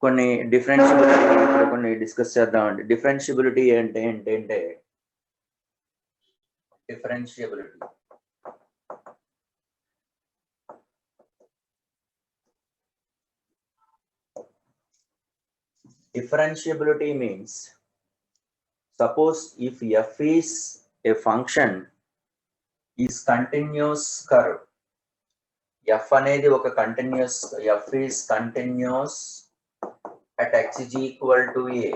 కొన్ని డిఫరెన్షియబిలిటీ ఇప్పుడు కొన్ని డిస్కస్ చేద్దామండి. డిఫరెన్షియబిలిటీ అంటే ఏంటంటే differentiability differentiability means suppose if f is a function is continuous curve, f అనేది ఒక continuous, f is continuous at x is equal to a,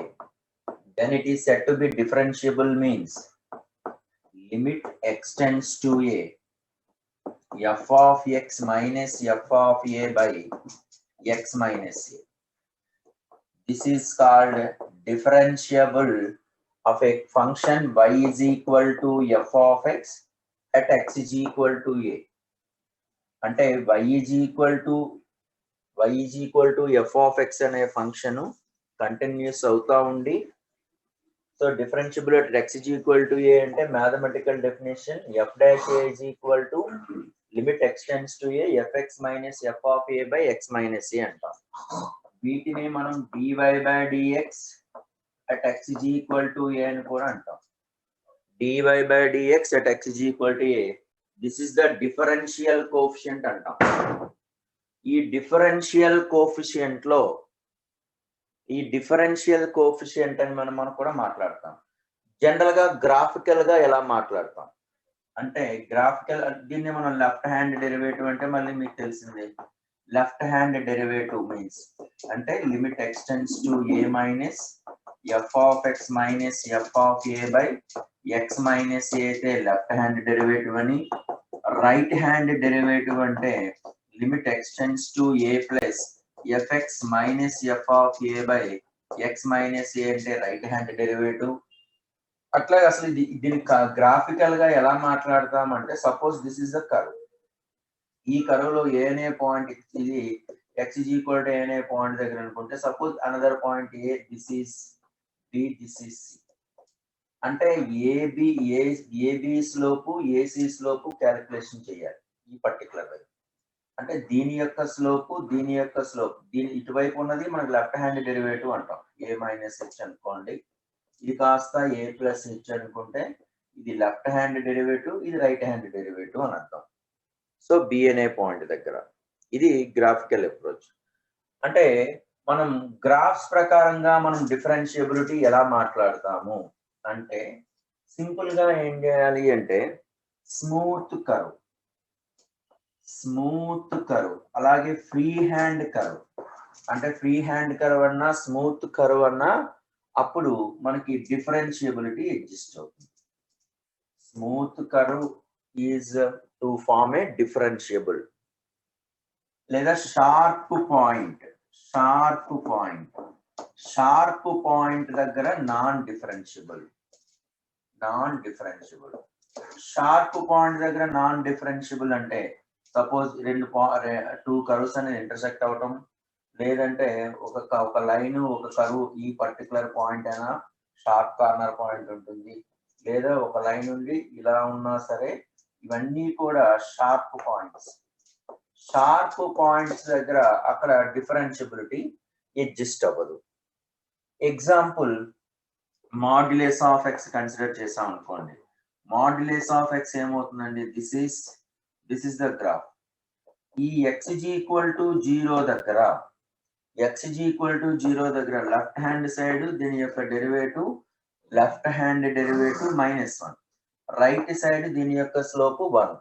then it is said to be differentiable means limit x tends to a, f of x minus f of a by x minus a. This is called differentiable of a function y is equal to f of x at x is equal to a. అంటే y is equal to f of x అనే function continuous అవుతా ఉండి, so differentiable at x is equal to a అంటే mathematical definition f dash a is equal to limit x tends to a fx minus f of a by x minus a అంటాం. వీటిని మనం dy by dx at x is equal to a అని కూడా అంటాం. dy by dx at x is equal to a, this is the differential coefficient అంటాం. ఈ differential coefficient లో ఈ డిఫరెన్షియల్ కోఎఫిషియంట్ అని మనం కూడా మాట్లాడతాం. జనరల్ గా గ్రాఫికల్ గా ఎలా మాట్లాడతాం అంటే గ్రాఫికల్, దీన్ని మనం లెఫ్ట్ హ్యాండ్ డెరివేటివ్ అంటే మళ్ళీ మీకు తెలిసిందే. లెఫ్ట్ హ్యాండ్ డెరివేటివ్ మీన్స్ అంటే limit extends to A minus F of X minus F of A by X minus A అయితే లెఫ్ట్ హ్యాండ్ డెరివేటివ్ అని, రైట్ హ్యాండ్ డెరివేటివ్ అంటే limit extends to A plus FX minus F of A by X minus A అంటే right hand derivative. అట్లాగే అసలు దీన్ని graphical గా ఎలా మాట్లాడతామంటే suppose this is the curve. ఈ కర్వ్ లో ఏ అనే పాయింట్, ఇది x is equal to a అనే పాయింట్ దగ్గర అనుకుంటే suppose another point A, this is B, this is C అంటే AB slope AC slope calculation చేయాలి ఈ పర్టికులర్ దగ్గర. అంటే దీని యొక్క స్లోపు దీని యొక్క స్లోప్, దీని ఇటువైపు ఉన్నది మనకి లెఫ్ట్ హ్యాండ్ డెరివేటివ్ అంటాం. ఏ మైనస్ హెచ్ అనుకోండి, ఇది కాస్త ఏ ప్లస్ హెచ్ అనుకుంటే ఇది లెఫ్ట్ హ్యాండ్ డెరివేటివ్, ఇది రైట్ హ్యాండ్ డెరివేటివ్ అని అర్థం. సో బి అనే పాయింట్ దగ్గర ఇది గ్రాఫికల్ అప్రోచ్. అంటే మనం గ్రాఫ్స్ ప్రకారంగా మనం డిఫరెన్షియబిలిటీ ఎలా మాట్లాడతాము అంటే సింపుల్ గా ఏం చేయాలి అంటే స్మూత్ కర్వ్ అలాగే ఫ్రీ హ్యాండ్ కర్వ్, అంటే ఫ్రీ హ్యాండ్ కర్వ్ అన్నా స్మూత్ కర్వ్ అన్నా అప్పుడు మనకి డిఫరెన్షియబిలిటీ ఎగ్జిస్ట్ అవుతుంది. Smooth curve is to form a differentiable, లేదా షార్ప్ పాయింట్ దగ్గర నాన్ డిఫరెన్షియబుల్. షార్ప్ పాయింట్ దగ్గర నాన్ డిఫరెన్షియబుల్ అంటే సపోజ్ టూ కర్వ్స్ అనేది ఇంటర్సెక్ట్ అవటం, లేదంటే ఒక లైన్ ఒక కర్వ్ ఈ పర్టికులర్ పాయింట్ అయినా షార్ప్ కార్నర్ పాయింట్ ఉంటుంది, లేదా ఒక లైన్ ఉండి ఇలా ఉన్నా సరే ఇవన్నీ కూడా షార్ప్ పాయింట్స్ దగ్గర అక్కడ డిఫరెన్షియబిలిటీ ఎగ్జిస్ట్ అవ్వదు. Example modulus of X consider చేసాం అనుకోండి. మాడ్యులస్ ఆఫ్ ఎక్స్ ఏమవుతుందండి, దిస్ ఇస్ ద గ్రాఫ్. ఈ x is equal to 0 దగ్గర లెఫ్ట్ హ్యాండ్ సైడ్ దీని యొక్క derivative left hand derivative -1, right side దీని యొక్క స్లోప్ 1.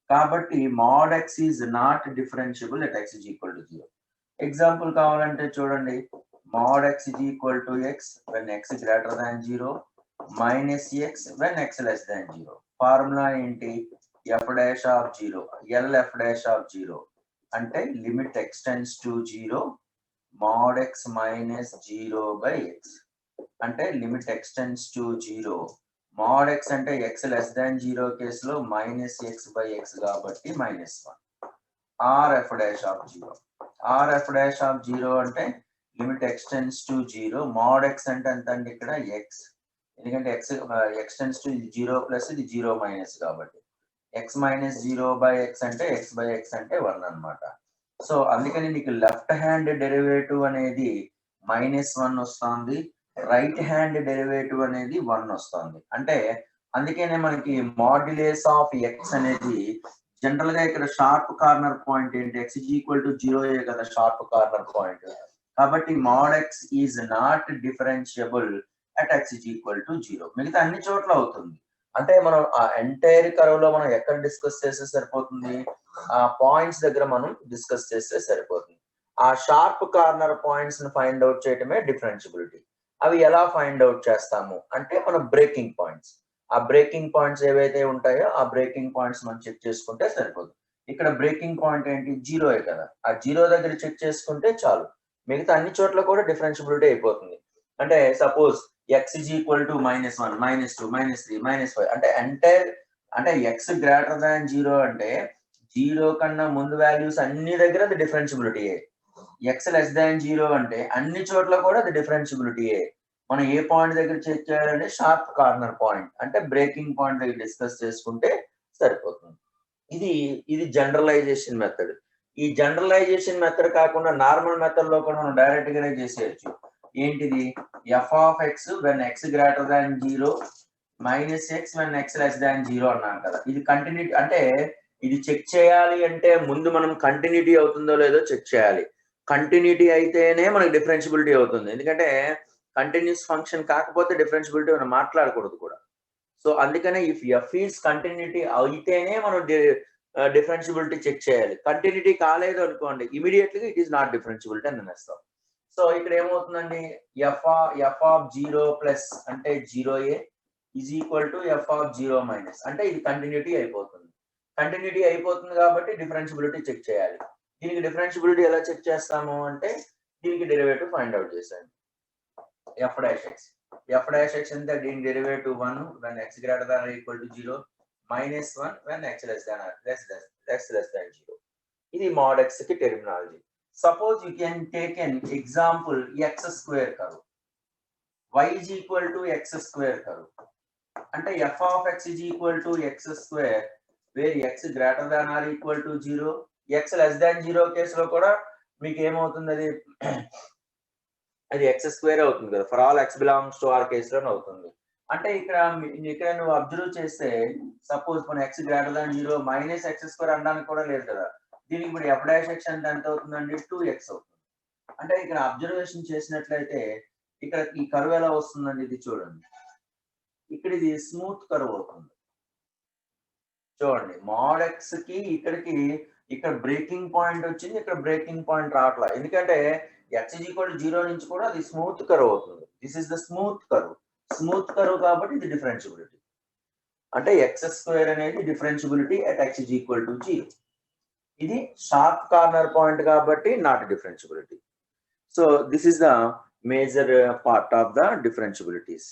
కాబట్టి mod x is not differentiable at x is equal to 0. Example కావాలంటే చూడండి, mod x is equal to x when x greater than 0 minus x when x less than 0. Formula ఏంటి, f dash of 0 lf dash of 0 అంటే limit x tends to 0 mod x minus 0 by x అంటే limit x tends to 0 mod x అంటే x less than 0 కేసులో minus x by x కాబట్టి -1. rf dash of 0 అంటే limit x tends to 0 mod x అంటే ఎంత అండి ఇక్కడ x, ఎందుకంటే x tends to 0 ప్లస్ ఇది 0 మైనస్ కాబట్టి x minus 0 by x అంటే x by x అంటే 1 అన్నమాట. సో అందుకని నీకు లెఫ్ట్ హ్యాండ్ డెరివేటివ్ అనేది -1 వస్తుంది, రైట్ హ్యాండ్ డెరివేటివ్ అనేది 1 వస్తుంది. అంటే అందుకనే మనకి మాడ్యులేస్ ఆఫ్ ఎక్స్ అనేది జనరల్ గా ఇక్కడ షార్ప్ కార్నర్ పాయింట్ ఏంటి, x is equal to 0 కదా షార్ప్ కార్నర్ పాయింట్. కాబట్టి mod x is not differentiable at x is equal to 0. మిగతా అన్ని చోట్ల అవుతుంది. అంటే మనం ఆ ఎంటైర్ కర్వ్ లో మనం ఎక్కడ డిస్కస్ చేస్తే సరిపోతుంది, ఆ పాయింట్స్ దగ్గర మనం డిస్కస్ చేస్తే సరిపోతుంది. ఆ షార్ప్ కార్నర్ పాయింట్స్ ని ఫైండ్ అవుట్ చేయడమే డిఫరెన్షియబిలిటీ. అవి ఎలా ఫైండ్ అవుట్ చేస్తాము అంటే మన బ్రేకింగ్ పాయింట్స్, ఆ బ్రేకింగ్ పాయింట్స్ ఏవైతే ఉంటాయో ఆ బ్రేకింగ్ పాయింట్స్ మనం చెక్ చేసుకుంటే సరిపోతుంది. ఇక్కడ బ్రేకింగ్ పాయింట్ ఏంటి, 0 కదా, ఆ 0 దగ్గర చెక్ చేసుకుంటే చాలు, మిగతా అన్ని చోట్ల కూడా డిఫరెన్షియబిలిటీ అయిపోతుంది. అంటే suppose x is equal to -1, -2, -3, -5 అంటే ఎంటైర్ అంటే x గ్రేటర్ దాన్ 0 అంటే 0 కన్నా ముందు వాల్యూస్ అన్ని దగ్గర అది డిఫరెన్షియబిలిటీయే. x లెస్ దాన్ 0 అంటే అన్ని చోట్ల కూడా అది డిఫరెన్షియబిలిటీయే. మనం ఏ పాయింట్ దగ్గర చెక్ చేయాలంటే షార్ప్ కార్నర్ పాయింట్ అంటే బ్రేకింగ్ పాయింట్ దగ్గర డిస్కస్ చేసుకుంటే సరిపోతుంది. ఇది జనరలైజేషన్ మెథడ్. ఈ జనరలైజేషన్ మెథడ్ కాకుండా నార్మల్ మెథడ్ లో కూడా మనం డైరెక్ట్ గానే చేసేయచ్చు. ఏంటిది, f of x when x greater than 0 minus x when x less than 0 అన్నాను కదా. ఇది కంటిన్యూటీ అంటే ఇది చెక్ చేయాలి అంటే ముందు మనం కంటిన్యూటీ అవుతుందో లేదో చెక్ చేయాలి. కంటిన్యూటీ అయితేనే మనకి డిఫరెన్షియబిలిటీ అవుతుంది. ఎందుకంటే కంటిన్యూస్ ఫంక్షన్ కాకపోతే డిఫరెన్షియబిలిటీ మనం మాట్లాడకూడదు కూడా. సో అందుకనే ఇఫ్ ఎఫ్ ఈస్ కంటిన్యూటీ అయితేనే మనం డిఫరెన్షియబిలిటీ చెక్ చేయాలి. కంటిన్యూటీ కాలేదు అనుకోండి immediately it is not differentiability అని అనేస్తాం. సో ఇక్కడ ఏమవుతుందండి, ఎఫ్ ఆఫ్ 0 ప్లస్ అంటే 0a is equal to F of 0 minus అంటే ఇది కంటిన్యూటీ అయిపోతుంది. కంటిన్యూటీ అయిపోతుంది కాబట్టి డిఫరెన్షియబిలిటీ చెక్ చేయాలి. దీనికి డిఫరెన్షియబిలిటీ ఎలా చెక్ చేస్తాము అంటే దీనికి డెరివేటివ్ ఫైండ్ అవుట్ చేశాను. ఎఫ్ డాష్ ఎక్స్ ఎంత, దీని derivative 1 when x greater than or equal to 0 minus 1 when x less than 0. ఇది mod x కి terminology. Suppose you can take an example x square curve, y is equal to x square curve అంటే f of x is equal to x square where x greater than or equal to 0, x less than 0 కేసులో కూడా మీకు ఏమవుతుంది, అది x square అవుతుంది కదా, for all x belongs to r కేసులో అవుతుంది. అంటే ఇక్కడ నువ్వు అబ్జర్వ్ చేస్తే సపోజ్ మన x greater than 0 minus x square అనడానికి కూడా లేదు కదా. దీనికి ఇప్పుడు f డాష్ x అంటే ఎంత అవుతుందండి, 2x అవుతుంది. అంటే ఇక్కడ అబ్జర్వేషన్ చేసినట్లయితే ఇక్కడ ఈ కర్వ్ ఎలా వస్తుందండి, ఇది చూడండి, ఇక్కడ ఇది స్మూత్ కర్వ్ అవుతుంది చూడండి. మోడ్ x కి ఇక్కడికి ఇక్కడ బ్రేకింగ్ పాయింట్ వచ్చింది, ఇక్కడ బ్రేకింగ్ పాయింట్ రావట్లా, ఎందుకంటే x is equal to 0 నుంచి కూడా అది స్మూత్ కర్వ్ అవుతుంది. This is the smooth curve కాబట్టి ఇది డిఫరెన్షియబిలిటీ. అంటే x స్క్వేర్ అనేది differentiability at x is equal to 0. ఇది షార్ప్ కార్నర్ పాయింట్ కాబట్టి not differentiability. So this is the major part of the differentiabilities.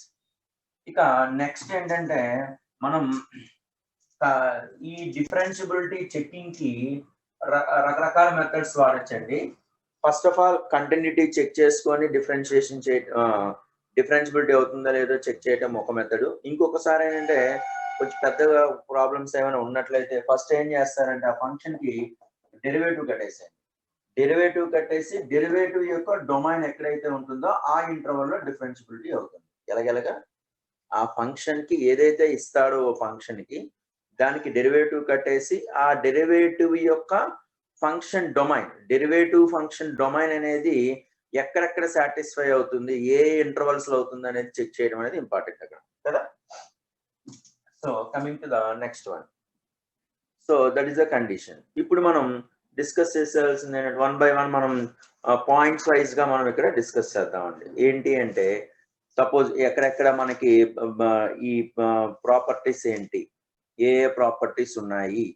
ఇక నెక్స్ట్ ఏంటంటే మనం ఈ డిఫరెన్షియబిలిటీ చెకింగ్ కి రకరకాల మెథడ్స్ వాడచ్చండి. First of all continuity check చేసుకొని డిఫరెన్షియబిలిటీ అవుతుందా లేదో చెక్ చేయడం ఒక మెథడ్. ఇంకొకసారి ఏంటంటే కొంచెం పెద్దగా ప్రాబ్లమ్స్ ఏమైనా ఉన్నట్లయితే ఫస్ట్ ఏం చేస్తారంటే ఆ ఫంక్షన్ కి డెరివేటివ్ కట్టేసి డెరివేటివ్ యొక్క డొమైన్ ఎక్కడైతే ఉంటుందో ఆ ఇంటర్వల్ లో డిఫరెన్షియబిలిటీ అవుతుంది. ఎలాగెలగా ఆ ఫంక్షన్ కి ఏదైతే ఇస్తాడో ఫంక్షన్ కి దానికి డెరివేటివ్ కట్టేసి ఆ డెరివేటివ్ యొక్క function domain, derivative function domain అనేది ఎక్కడెక్కడ సాటిస్ఫై అవుతుంది, ఏ ఇంటర్వల్స్ లో అవుతుంది అనేది చెక్ చేయడం అనేది ఇంపార్టెంట్ అక్కడ కదా. So coming to the next one, so that is the condition. ఇప్పుడు మనం డిస్కస్ చేసేయాల్సింది వన్ బై వన్ మనం పాయింట్స్ వైజ్ గా మనం ఇక్కడ డిస్కస్ చేద్దామండి. ఏంటి అంటే సపోజ్ ఎక్కడెక్కడ మనకి ఈ ప్రాపర్టీస్ ఏంటి, ఏ ప్రాపర్టీస్ ఉన్నాయి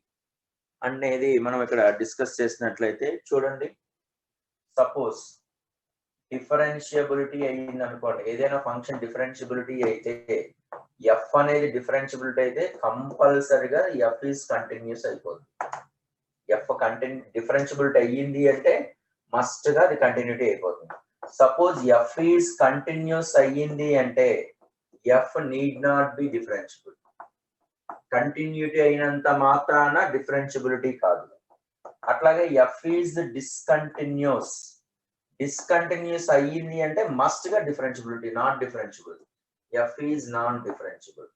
అనేది మనం ఇక్కడ డిస్కస్ చేసినట్లయితే చూడండి. సపోజ్ డిఫరెన్షియబిలిటీ అయ్యింది అనుకోండి, ఏదైనా ఫంక్షన్ డిఫరెన్షియబిలిటీ అయితే ఎఫ్ అనేది డిఫరెన్షియబిలిటీ అయితే కంపల్సరిగా ఎఫ్ ఈస్ కంటిన్యూస్ అయిపోతుంది. ఎఫ్ డిఫరెన్షియబిలిటీ అయ్యింది అంటే మస్ట్ గా అది కంటిన్యూటీ అయిపోతుంది. సపోజ్ ఎఫ్ ఈస్ కంటిన్యూస్ అయ్యింది అంటే F need not be differentiable. Continuity అయినంత మాత్రాన డిఫరెన్షియబిలిటీ కాదు. అట్లాగే ఎఫ్ ఈజ్ డిస్కంటిన్యూస్. డిస్కంటిన్యూస్ అయ్యింది అంటే మస్ట్ గా differentiability, not differentiable. F is non differentiable.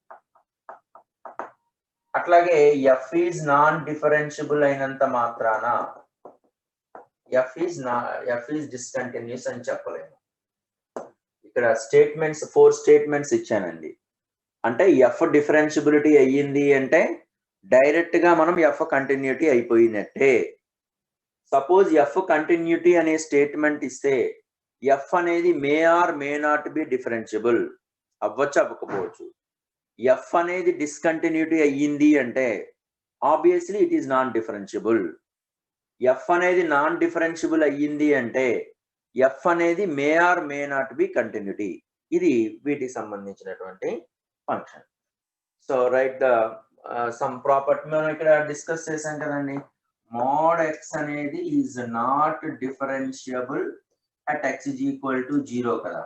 అట్లాగే ఎఫ్ ఈజ్ నాన్ డిఫరెన్షియబుల్ అయినంత మాత్రాన ఎఫ్ ఈజ్ డిస్కంటిన్యూస్ అని చెప్పలేము. ఇక్కడ స్టేట్మెంట్స్ 4 స్టేట్మెంట్స్ ఇచ్చానండి. అంటే ఎఫ్ డిఫరెన్షియబిలిటీ అయ్యింది అంటే డైరెక్ట్ గా మనం ఎఫ్ కంటిన్యూటీ అయిపోయినట్టే. సపోజ్ ఎఫ్ కంటిన్యూటీ అనే స్టేట్మెంట్ ఇస్తే ఎఫ్ అనేది may or may not be differentiable, అవ్వచ్చు అవ్వకపోవచ్చు. ఎఫ్ అనేది డిస్కంటిన్యూటీ అయ్యింది అంటే obviously it is non differentiable. F అనేది నాన్ డిఫరెన్షియబుల్ అయ్యింది అంటే ఎఫ్ అనేది may or may not be continuity. ఇది వీటికి సంబంధించినటువంటి function. So right the some property మనం ఇక్కడ డిస్కస్ చేసాం కదండి. mod x అనేది is not differentiable at x is equal to 0 కదా.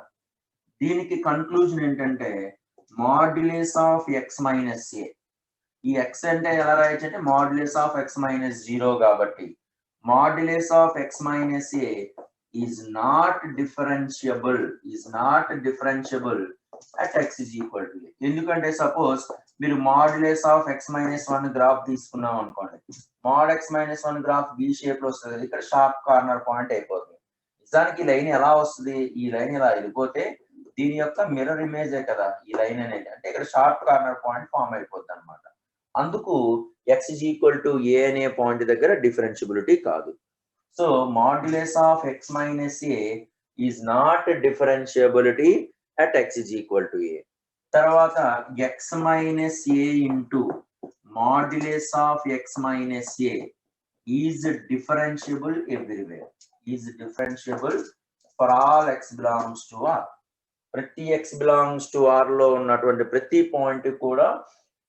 దీనికి కన్క్లూజన్ ఏంటంటే మాడ్యులస్ ఆఫ్ x మైనస్ ఏ. ఈ x అంటే ఎలా రాయొచ్చు అంటే మాడ్యులస్ ఆఫ్ x మైనస్ 0 కాబట్టి modulus of x minus A is not differentiable at x is equal to a. ఎందుకంటే సపోజ్ మీరు modulus of x minus 1 graph తీసుకున్నాం అనుకోండి, mod x minus 1 graph V shape లో వస్తుంది. ఇక్కడ షార్ప్ కార్నర్ పాయింట్ అయిపోతుంది. నిజానికి ఈ లైన్ ఎలా వస్తుంది, ఈ లైన్ ఇలా వెళ్ళిపోతే దీని యొక్క మిర్రర్ ఇమేజే కదా ఈ లైన్ అనేది. అంటే ఇక్కడ షార్ప్ కార్నర్ పాయింట్ ఫామ్ అయిపోద్ది అనమాట. అందుకు x is equal to a అనే పాయింట్ దగ్గర డిఫరెన్షియబిలిటీ కాదు. So modulus of x minus A is not differentiability at x is equal to a. తర్వాత x minus a into modulus of x minus a is differentiable everywhere. Is differentiable for all x belongs to r. ప్రతి x belongs to r లో ఉన్నటువంటి ప్రతి point కూడా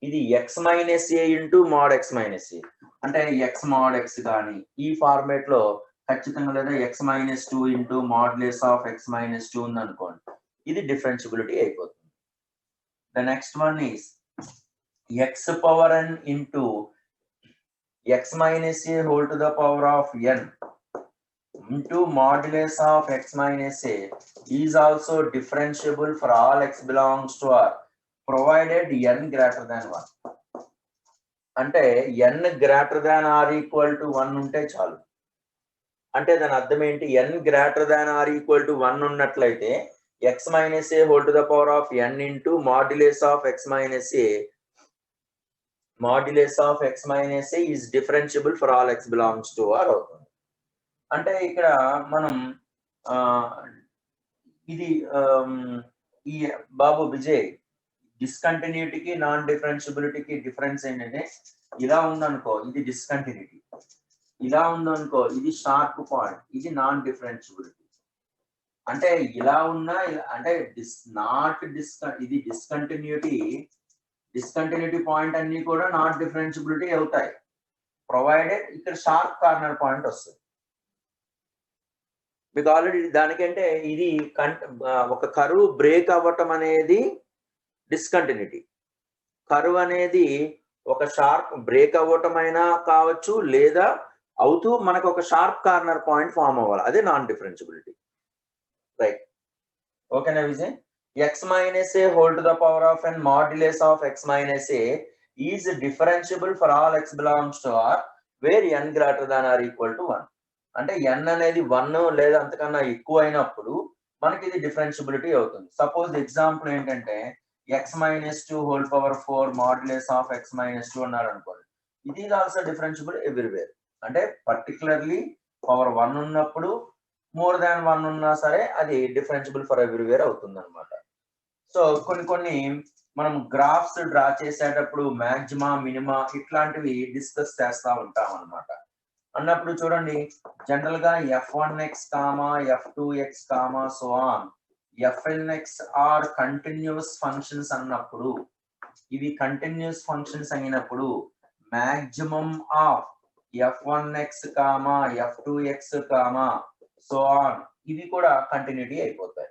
ఇది x minus a into mod x minus a అంటే x mod x కానీ ఈ format లో ఖచ్చితంగా, లేదా x minus 2 into modulus of x minus 2 ఉంది అనుకోండి, ఇది డిఫరెన్షియబిలిటీ అయిపోతుంది. The next one is x power n into x minus a whole to the power of n into modulus of x minus a is also differentiable for all x belongs to r provided n greater than 1. అంటే n greater than r equal to 1 ఉంటే చాలు. అంటే దాని అర్థం ఏంటి, n greater than r equal to 1 ఉన్నట్లయితే x minus a whole to the power of n into modulus of x minus a is differentiable for all x belongs to r అవుతుంది. అంటే ఇక్కడ మనం ఇది ఈ బాబు విజయ్ డిస్కంటిన్యూటీకి నాన్ డిఫరెన్షియబిలిటీకి డిఫరెన్స్ ఏంటంటే ఇలా ఉందనుకో ఇది డిస్కంటిన్యూటీ, ఇలా ఉందనుకో ఇది షార్ప్ పాయింట్, ఇది నాన్ డిఫరెన్షియబిలిటీ. అంటే ఇలా ఉన్నా అంటే ఇది డిస్కంటిన్యూటీ పాయింట్ అన్ని కూడా నాట్ డిఫరెన్షియబిలిటీ అవుతాయి ప్రొవైడెడ్ ఇక్కడ షార్ప్ కార్నర్ పాయింట్ వస్తుంది. మీకు ఆల్రెడీ దానికంటే ఇది ఒక కర్వ్ బ్రేక్ అవ్వటం అనేది డిస్కంటిన్యూటీ. కర్వ్ అనేది ఒక షార్ప్ బ్రేక్ అవ్వటం అయినా కావచ్చు, లేదా అవుతూ మనకు ఒక షార్ప్ కార్నర్ పాయింట్ ఫామ్ అవ్వాలి, అదే నాన్ డిఫరెన్షియబిలిటీ. రైట్, ఓకేనా Vijay? x minus a whole to the power of n modulus of x minus a is differentiable for all x belongs to r where n greater than or equal to 1. అంటే n అనేది 1 లేదా అంతకన్నా ఎక్కువ అయినప్పుడు మనకి ఇది differentiability అవుతుంది. Suppose example ఏంటంటే x minus 2 whole power 4 modulus of x minus 2 అన్నారు అనుకోండి, ఇది ఈజ్ ఆల్సో డిఫరెన్షియబుల్ ఎవ్రీవేర్. అంటే పర్టికులర్లీ పవర్ 1 ఉన్నప్పుడు మోర్ దాన్ 1 ఉన్నా సరే అది డిఫరెన్షియబుల్ ఫర్ ఎవ్రీవేర్ అవుతుంది అనమాట. సో కొన్ని మనం గ్రాఫ్స్ డ్రా చేసేటప్పుడు మాక్సిమా మినిమా ఇట్లాంటివి డిస్కస్ చేస్తా ఉంటాం అనమాట. అన్నప్పుడు చూడండి, జనరల్ గా f1x f2x so on fnx are continuous functions అన్నప్పుడు, ఇవి కంటిన్యూస్ ఫంక్షన్స్ అయినప్పుడు maximum of f1x f2x so on ఇవి కూడా కంటిన్యూటీ అయిపోతాయి.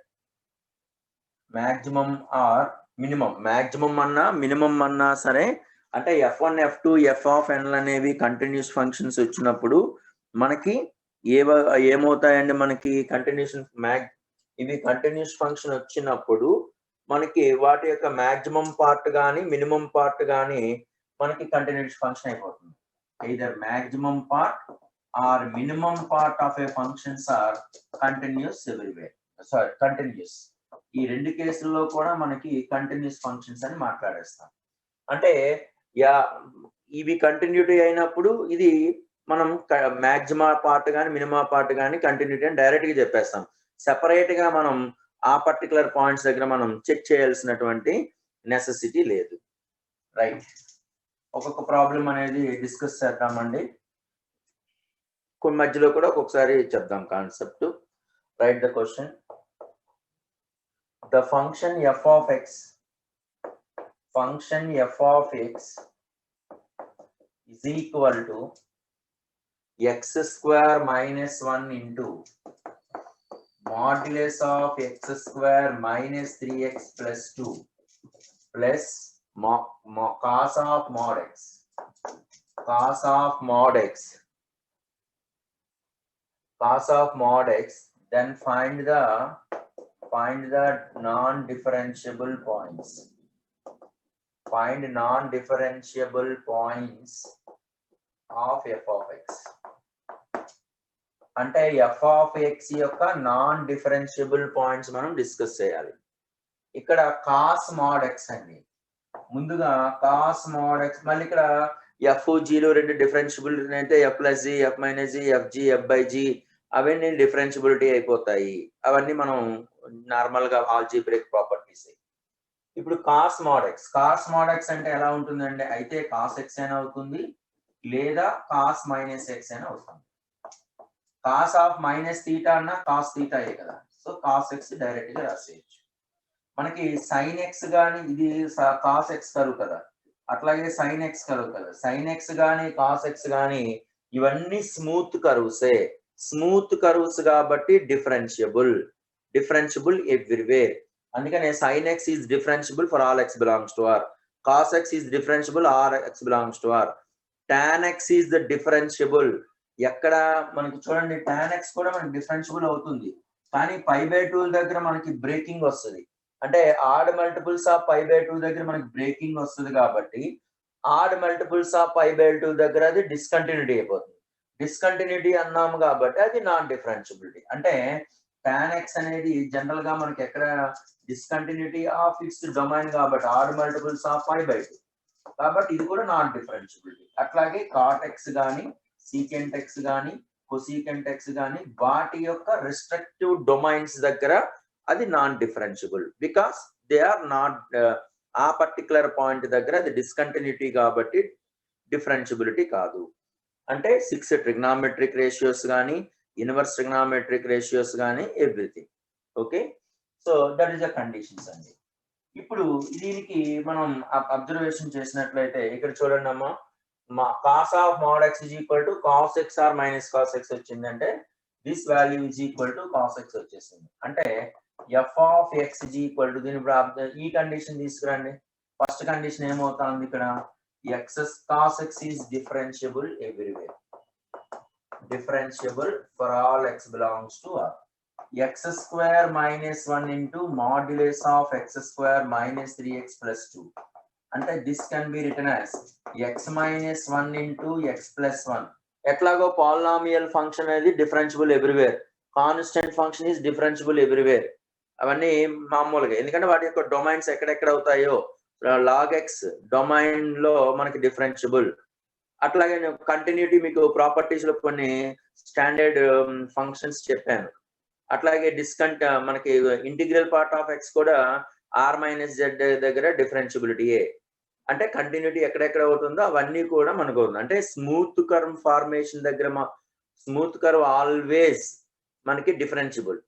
మాక్సిమం ఆర్ మినిమం, మాక్సిమం అన్నా మినిమం అన్నా సరే, అంటే f1 f2 f of n అనేవి కంటిన్యూస్ ఫంక్షన్స్ వచ్చినప్పుడు మనకి ఏమవుతాయండి మనకి కంటిన్యూషన్ ఇవి కంటిన్యూస్ ఫంక్షన్ వచ్చినప్పుడు మనకి వాటి యొక్క మాక్సిమం పార్ట్ కానీ మినిమం పార్ట్ కానీ మనకి కంటిన్యూస్ ఫంక్షన్ అయిపోతుంది. either maximum part or minimum part of a functions are continuous everywhere. Sorry, continuous. ఈ రెండు కేసుల్లో కూడా మనకి కంటిన్యూస్ ఫంక్షన్స్ అని మాట్లాడేస్తాం. అంటే ఇవి కంటిన్యూటీ అయినప్పుడు ఇది మనం మాక్సిమా పార్ట్ కానీ మినిమా పార్ట్ కానీ కంటిన్యూటీ అని డైరెక్ట్ గా చెప్పేస్తాం. సెపరేట్ గా మనం ఆ పర్టికులర్ పాయింట్స్ దగ్గర మనం చెక్ చేయాల్సినటువంటి నెసెసిటీ లేదు. రైట్, ఒక్కొక్క ప్రాబ్లం అనేది డిస్కస్ చేద్దామండి. కొన్ని మధ్యలో కూడా ఒక్కొక్కసారి చెప్దాం concept. Right the question. The function f of x is equal to x square minus 1 into modulus of x square minus 3x plus 2 plus cos of mod x. Cos of mod x. Then find the non-differentiable points. Find non-differentiable points of f of x. అంటే f of x యొక్క non differentiable points మనం discuss చేయాలి. ఇక్కడ cos mod x అండి. ముందుగా cos mod x, మళ్ళీ ఇక్కడ f g లో రెండు డిఫరెన్షియబుల్ అయితే f plus g, f minus g, f g, f by g అవన్నీ డిఫరెన్షియబిలిటీ అయిపోతాయి. అవన్నీ మనం నార్మల్ గా ఆల్జీబ్రిక్ ప్రాపర్టీస్. ఇప్పుడు cos mod x అంటే ఎలా ఉంటుందండి? అయితే cos x అయినా అవుతుంది లేదా cos మైనస్ x అయినా అవుతుంది. cos ఆఫ్ మైనస్ థీటా అన్న cos థీటా అయ్యే కదా, సో cos x డైరెక్ట్ గా రాసేయచ్చు. మనకి sin x గాని, ఇది cos x కరువు కదా, అట్లాగే sin x కరువు కదా. sin x గాని cos x గాని ఇవన్నీ స్మూత్ కర్వ్సే. స్మూత్ కర్వ్స్ కాబట్టి డిఫరెన్షియబుల్ ఎవ్రీవేర్. అందుకనే sin x is differentiable for all x belongs to R. cos x is differentiable all x belongs to R. tan x is the differentiable. ఎక్కడ మనకి చూడండి tan x కూడా మనకి differentiable అవుతుంది, కానీ π/2 దగ్గర మనకి బ్రేకింగ్ వస్తుంది. అంటే ఆడ్ మల్టిపుల్స్ ఆఫ్ π/2 దగ్గర మనకి బ్రేకింగ్ వస్తుంది కాబట్టి ఆడ్ మల్టిపుల్స్ ఆఫ్ π/2 దగ్గర అది డిస్కంటిన్యూటీ అయిపోతుంది. డిస్కంటిన్యూటీ అన్నాము కాబట్టి అది నాన్ డిఫరెన్షియబిలిటీ. అంటే tan x అనేది జనరల్ గా మనకి ఎక్కడ డిస్కంటిన్యూటీ ఆఫ్ ఫిక్స్డ్ డొమైన్ కాబట్టి ఆడ్ మల్టిపుల్స్ ఆఫ్ π/2 కాబట్టి ఇది కూడా నాన్ డిఫరెన్షియబిలిటీ. అట్లాగే cot x గాని secant x గాని cosecant x గాని వాటి యొక్క రెస్ట్రిక్టివ్ డొమైన్స్ దగ్గర అది non differentiable, because they are not ఆ పర్టికులర్ పాయింట్ దగ్గర అది డిస్కంటిన్యూటీ కాబట్టి డిఫరెన్షియబిలిటీ కాదు. అంటే 6 ట్రిగ్నామెట్రిక్ రేషియోస్ కానీ ఇన్వర్స్ ట్రిగ్నామెట్రిక్ రేషియోస్ కానీ everything. Okay, so that is the conditions అండి. ఇప్పుడు దీనికి మనం అబ్జర్వేషన్ చేసినట్లయితే ఇక్కడ చూడండి అమ్మా, cos of mod x is equal to cos x or minus cos x వచ్చిందంటే this value is equal to cos x వచ్చేసింది. అంటే f of x is equal to, దీని ఈ కండిషన్ తీసుకురండి. ఫస్ట్ కండిషన్ ఏమవుతుంది ఇక్కడ, x cos x is differentiable everywhere. Differentiable for all x belongs to R. x square minus 1 into modulus of x square minus 3x plus 2. అంటే this can be written as x minus 1 into x plus 1. ఎట్లాగో polynomial function అనేది differentiable everywhere, constant function is differentiable everywhere. అవన్నీ మామూలుగా, ఎందుకంటే వాటి యొక్క domains ఎక్కడెక్కడ అవుతాయో log x డొమైన్ లో మనకి డిఫరెన్షియబుల్. అట్లాగే కంటిన్యూటీ మీకు ప్రాపర్టీస్ లో కొన్ని స్టాండర్డ్ ఫంక్షన్స్ చెప్పాను. అట్లాగే మనకి ఇంటిగ్రల్ పార్ట్ ఆఫ్ x కూడా r మైనస్ z దగ్గర డిఫరెన్షియబిలిటీయే. అంటే కంటిన్యూటీ ఎక్కడెక్కడ అవుతుందో అవన్నీ కూడా మనకు అవుతుంది. అంటే స్మూత్ కర్వ్ ఫార్మేషన్ దగ్గర స్మూత్ కర్వ్ ఆల్వేస్ మనకి డిఫరెన్షియబుల్.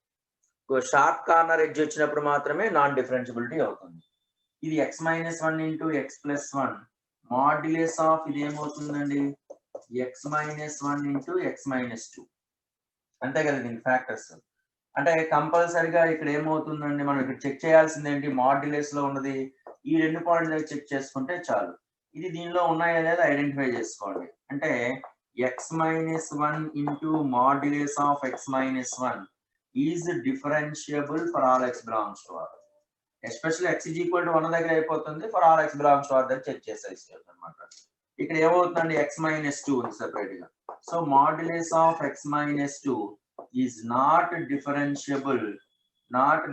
షార్ప్ కార్నర్ ఎడ్జ్ వచ్చినప్పుడు మాత్రమే నాన్ డిఫరెన్షియబిలిటీ అవుతుంది. ఇది x minus 1 into X plus 1 modulus of ఇది ఏమవుతుందండి, x minus 1 into X minus 2. అంతే కదా దీని ఫ్యాక్టర్స్. అంటే కంపల్సరిగా ఇక్కడ ఏమవుతుందండి, మనం ఇక్కడ చెక్ చేయాల్సింది ఏంటి, మాడ్యులస్ లో ఉన్నది ఈ రెండు పాయింట్స్ దగ్గర చెక్ చేసుకుంటే చాలు. ఇది దీనిలో ఉన్నాయా లేదా ఐడెంటిఫై చేసుకోండి. అంటే x minus 1 into modulus of x minus 1 is differentiable for all x belongs to R. Especially x is equal to 1 దగ్గర అయిపోతుంది, for all x belongs to R దగ్గర చెక్ చేసేసి అన్నమాట. ఇక్కడ ఏమవుతుందండి, x minus 2 ఉంది సెపరేట్ గా. So modulus of x minus 2 is not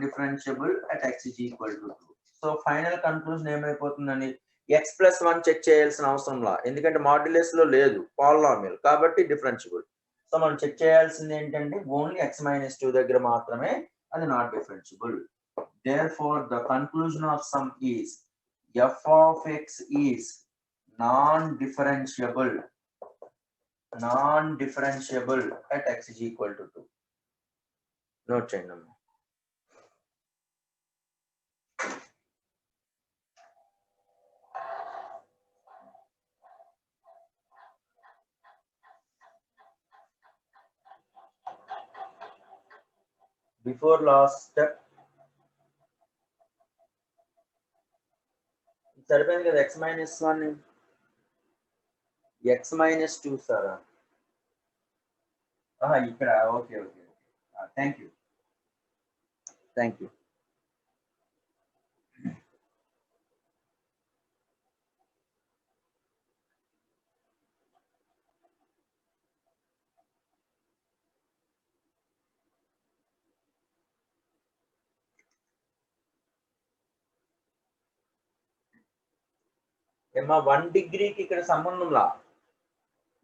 differentiable at x is equal to 2. So final conclusion ఏమైపోతుందండి, x plus 1 చెక్ చేయాల్సిన అవసరం లా, ఎందుకంటే మాడ్యులస్ లో లేదు, పాలినామియల్ కాబట్టి డిఫరెన్షియబుల్. సో మనం చెక్ చేయాల్సింది ఏంటంటే ఓన్లీ x minus 2 దగ్గర మాత్రమే అది not differentiable. Therefore the conclusion of sum is f of x is non-differentiable at x is equal to 2. Note చేయండి. Before last step సరిపోయింది కదా, x minus 1 x minus 2 సారా ఇక్కడ ఓకే థ్యాంక్ యూ ఏమా 1 డిగ్రీకి ఇక్కడ సంబంధంలా,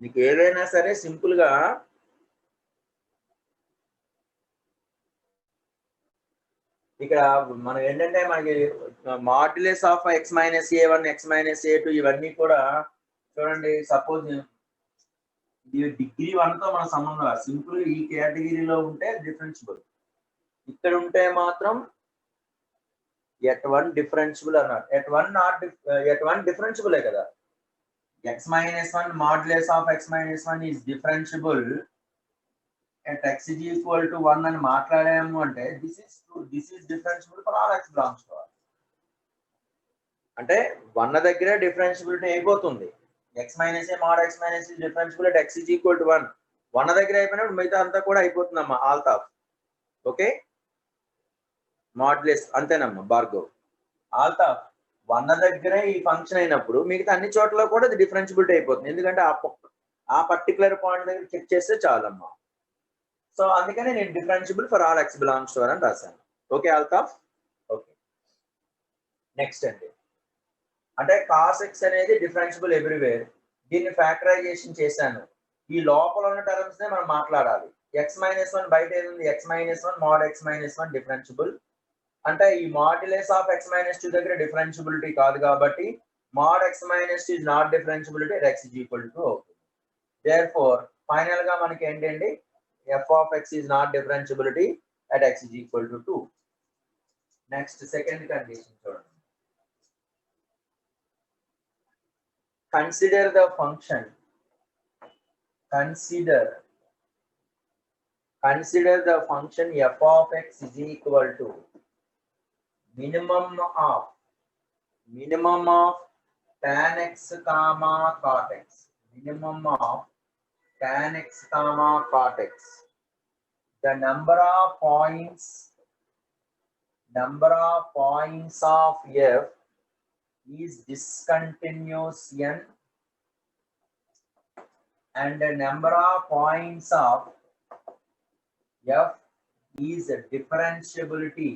మీకు ఏదైనా సరే సింపుల్ గా ఇక్కడ మనం ఏంటంటే మనకి modulus of x minus a1 x minus a2 ఇవన్నీ కూడా చూడండి. సపోజ్ డిగ్రీ 1 తో మన సంబంధం సింపుల్ ఈ కేటగిరీలో ఉంటే డిఫరెన్షియబుల్, ఇక్కడ ఉంటే మాత్రం at 1 differentiable అన్నారు. at 1 differentiable కదా. x minus 1 modulus of x minus 1 is differentiable at x is equal to 1 అని మాట్లాడాము అంటే this is differentiable for all x belongs to R. అంటే 1 దగ్గర డిఫరెన్షియబిలిటీ అయిపోతుంది. x minus a mod x minus is differentiable at x is equal to 1. 1 దగ్గర అయిపోయినప్పుడు మిగతా అంతా కూడా అయిపోతుందమ్మా ఆల్ టాప్. ఓకే, మాడ్యులస్ అంతేనమ్మా భార్గవ్. ఆల్టా 1 దగ్గరే ఈ ఫంక్షన్ అయినప్పుడు మిగతా అన్ని చోట్ల కూడా అది డిఫరెన్షియబిలిటీ అయిపోతుంది, ఎందుకంటే ఆ పర్టికులర్ పాయింట్ దగ్గర చెక్ చేస్తే చాలమ్మా. సో అందుకని నేను differentiable for all x belongs to అని రాశాను. Okay Alta. ఓకే, నెక్స్ట్ అండి, అంటే కాస్ ఎక్స్ అనేది డిఫరెన్షియబుల్ ఎవ్రీవేర్. దీన్ని ఫ్యాక్టరైజేషన్ చేశాను. ఈ లోపల ఉన్న టర్మ్స్ నే మనం మాట్లాడాలి. x minus 1 బయట ఏది ఉంది, x minus 1 mod x minus 1 differentiable. అంటే ఈ మాడ్యులస్ ఆఫ్ x minus 2 దగ్గర డిఫరెన్షియబిలిటీ కాదు కాబట్టి mod x minus 2 is not differentiability at x is equal to అవుతుంది. Therefore ఫైనల్ గా మనకి ఏంటండి, f of x is not differentiability at x is equal to 2. Next second condition చూడండి. Consider the function f of x is equal to minimum of tan x comma cot x. Minimum of tan x comma cot x. The number of points of f is discontinuous n, and the number of points of f is differentiability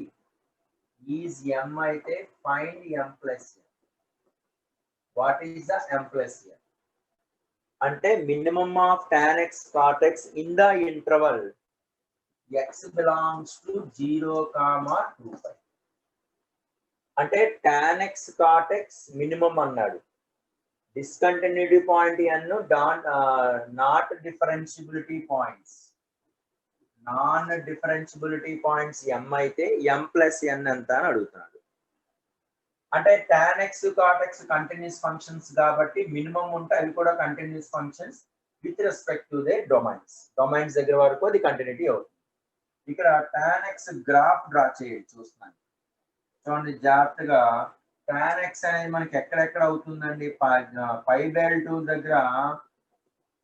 is m అయితే find m plus n. What is the m plus n? అంటే minimum of tan x cot x in the interval x belongs to 0, 2π. అంటే tan x cot x minimum అన్నాడు. Discontinuity point n not differentiability points, non differentiability points m అయితే m plus n ఎంత అని అడుగుతున్నాడు. అంటే tan x cot x continuous functions కాబట్టి minimum ఉంటే అవి కూడా continuous functions with respect to their domains దగ్గర వరకు అది కంటిన్యూటీ అవుతుంది. ఇక్కడ tan x గ్రాఫ్ డ్రా చేయండి, చూస్తున్నాను చూడండి జాగ్రత్తగా. tan x అనేది మనకి ఎక్కడెక్కడ అవుతుందండి, π/2 దగ్గర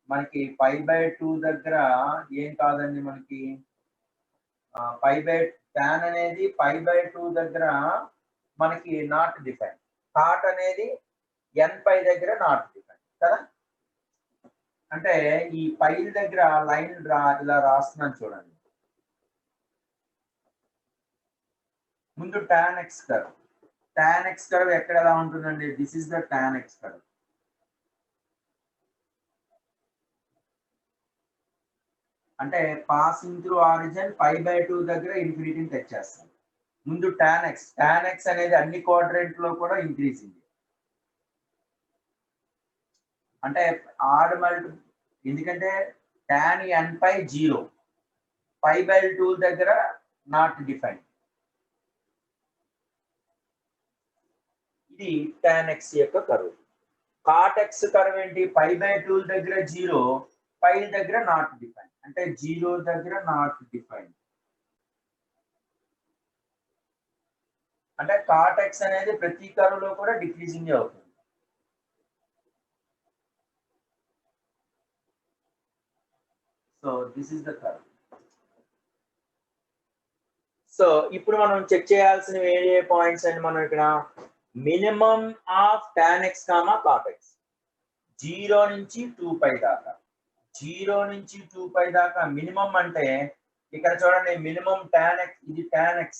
మనకి π/2 దగ్గర ఏం కాదండి, మనకి tan అనేది π/2 దగ్గర మనకి నాట్ డిఫైన్, కాట్ అనేది n π దగ్గర నాట్ డిఫైన్ కదా. అంటే ఈ పై దగ్గర లైన్ ఇలా రాస్తున్నాను చూడండి. ముందు tan x curve, tan x curve ఎక్కడ ఎలా ఉంటుందండి, this is the tan x curve. అంటే పాసింగ్ త్రూ ఆరిజిన్ π/2 దగ్గర ఇన్ఫినిటీని తెచ్చేస్తాం. ముందు tan x అనేది అన్ని క్వాడ్రంట్ లో కూడా ఇంక్రీజింగ్, అంటే ఆడ్ మల్టి, ఎందుకంటే tan n పై 0, π/2 దగ్గర నాట్ డిఫైన్. ఇది tan x యొక్క కర్వ్. cot x కర్వ్ ఏంటి, π/2 దగ్గర 0, π దగ్గర నాట్ డిఫైన్, అంటే 0 దగ్గర నాట్ డిఫైన్. అంటే cot x అనేది ప్రతి కర్వ్ లో కూడా డిక్రీజింగ్ అవుతుంది. So this is the curve. So ఇప్పుడు మనం చెక్ చేయాల్సిన ఏ పాయింట్స్ అండి, మనం ఇక్కడ minimum of tan x, cot x 0 నుంచి 2π దాకా, 0 నుంచి 2π దాకా మినిమం. అంటే ఇక్కడ చూడండి, మినిమం tan x, ఇది tan x,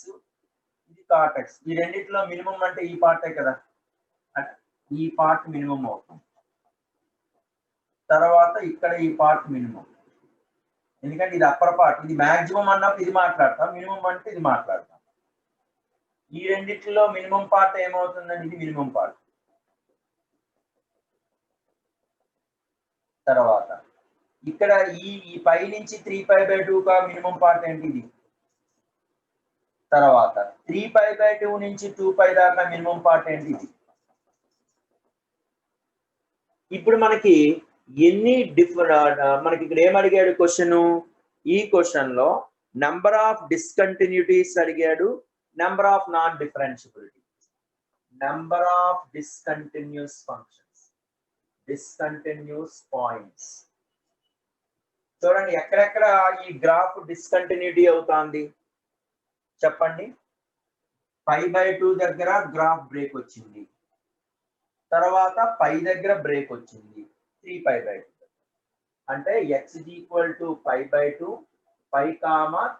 ఇది cot x, ఈ రెండిట్లో మినిమం అంటే ఈ పార్టే కదా, ఈ పార్ట్ మినిమం అవుతుంది. తర్వాత ఇక్కడ ఈ పార్ట్ మినిమం, ఎందుకంటే ఇది అప్పర్ పార్ట్, ఇది మాక్సిమం అన్నప్పుడు ఇది మాట్లాడతాం, మినిమం అంటే ఇది మాట్లాడతాం. ఈ రెండిట్లో మినిమం పార్ట్ ఏమవుతుందండి, ఇది మినిమం పార్ట్. తర్వాత ఇక్కడ ఈ పై నుంచి 3π/2 మినిమం పార్ట్ ఏంటి, ఇది. తర్వాత 3π/2 నుంచి 2π దాకా మినిమం పార్ట్ ఏంటి, ఇది. ఇప్పుడు మనకి ఎన్ని మనకి ఇక్కడ ఏం అడిగాడు క్వశ్చన్, ఈ క్వశ్చన్ లో నెంబర్ ఆఫ్ డిస్కంటిన్యూటీస్ అడిగాడు, number of non differentiability, number of discontinuous functions, discontinuous points. చూడండి ఎక్కడెక్కడ ఈ గ్రాఫ్ డిస్కంటిన్యూటీ అవుతుంది చెప్పండి. π/2 దగ్గర గ్రాఫ్ బ్రేక్ వచ్చింది, తర్వాత పై దగ్గర బ్రేక్ వచ్చింది 3π/2, అంటే x π/2, π,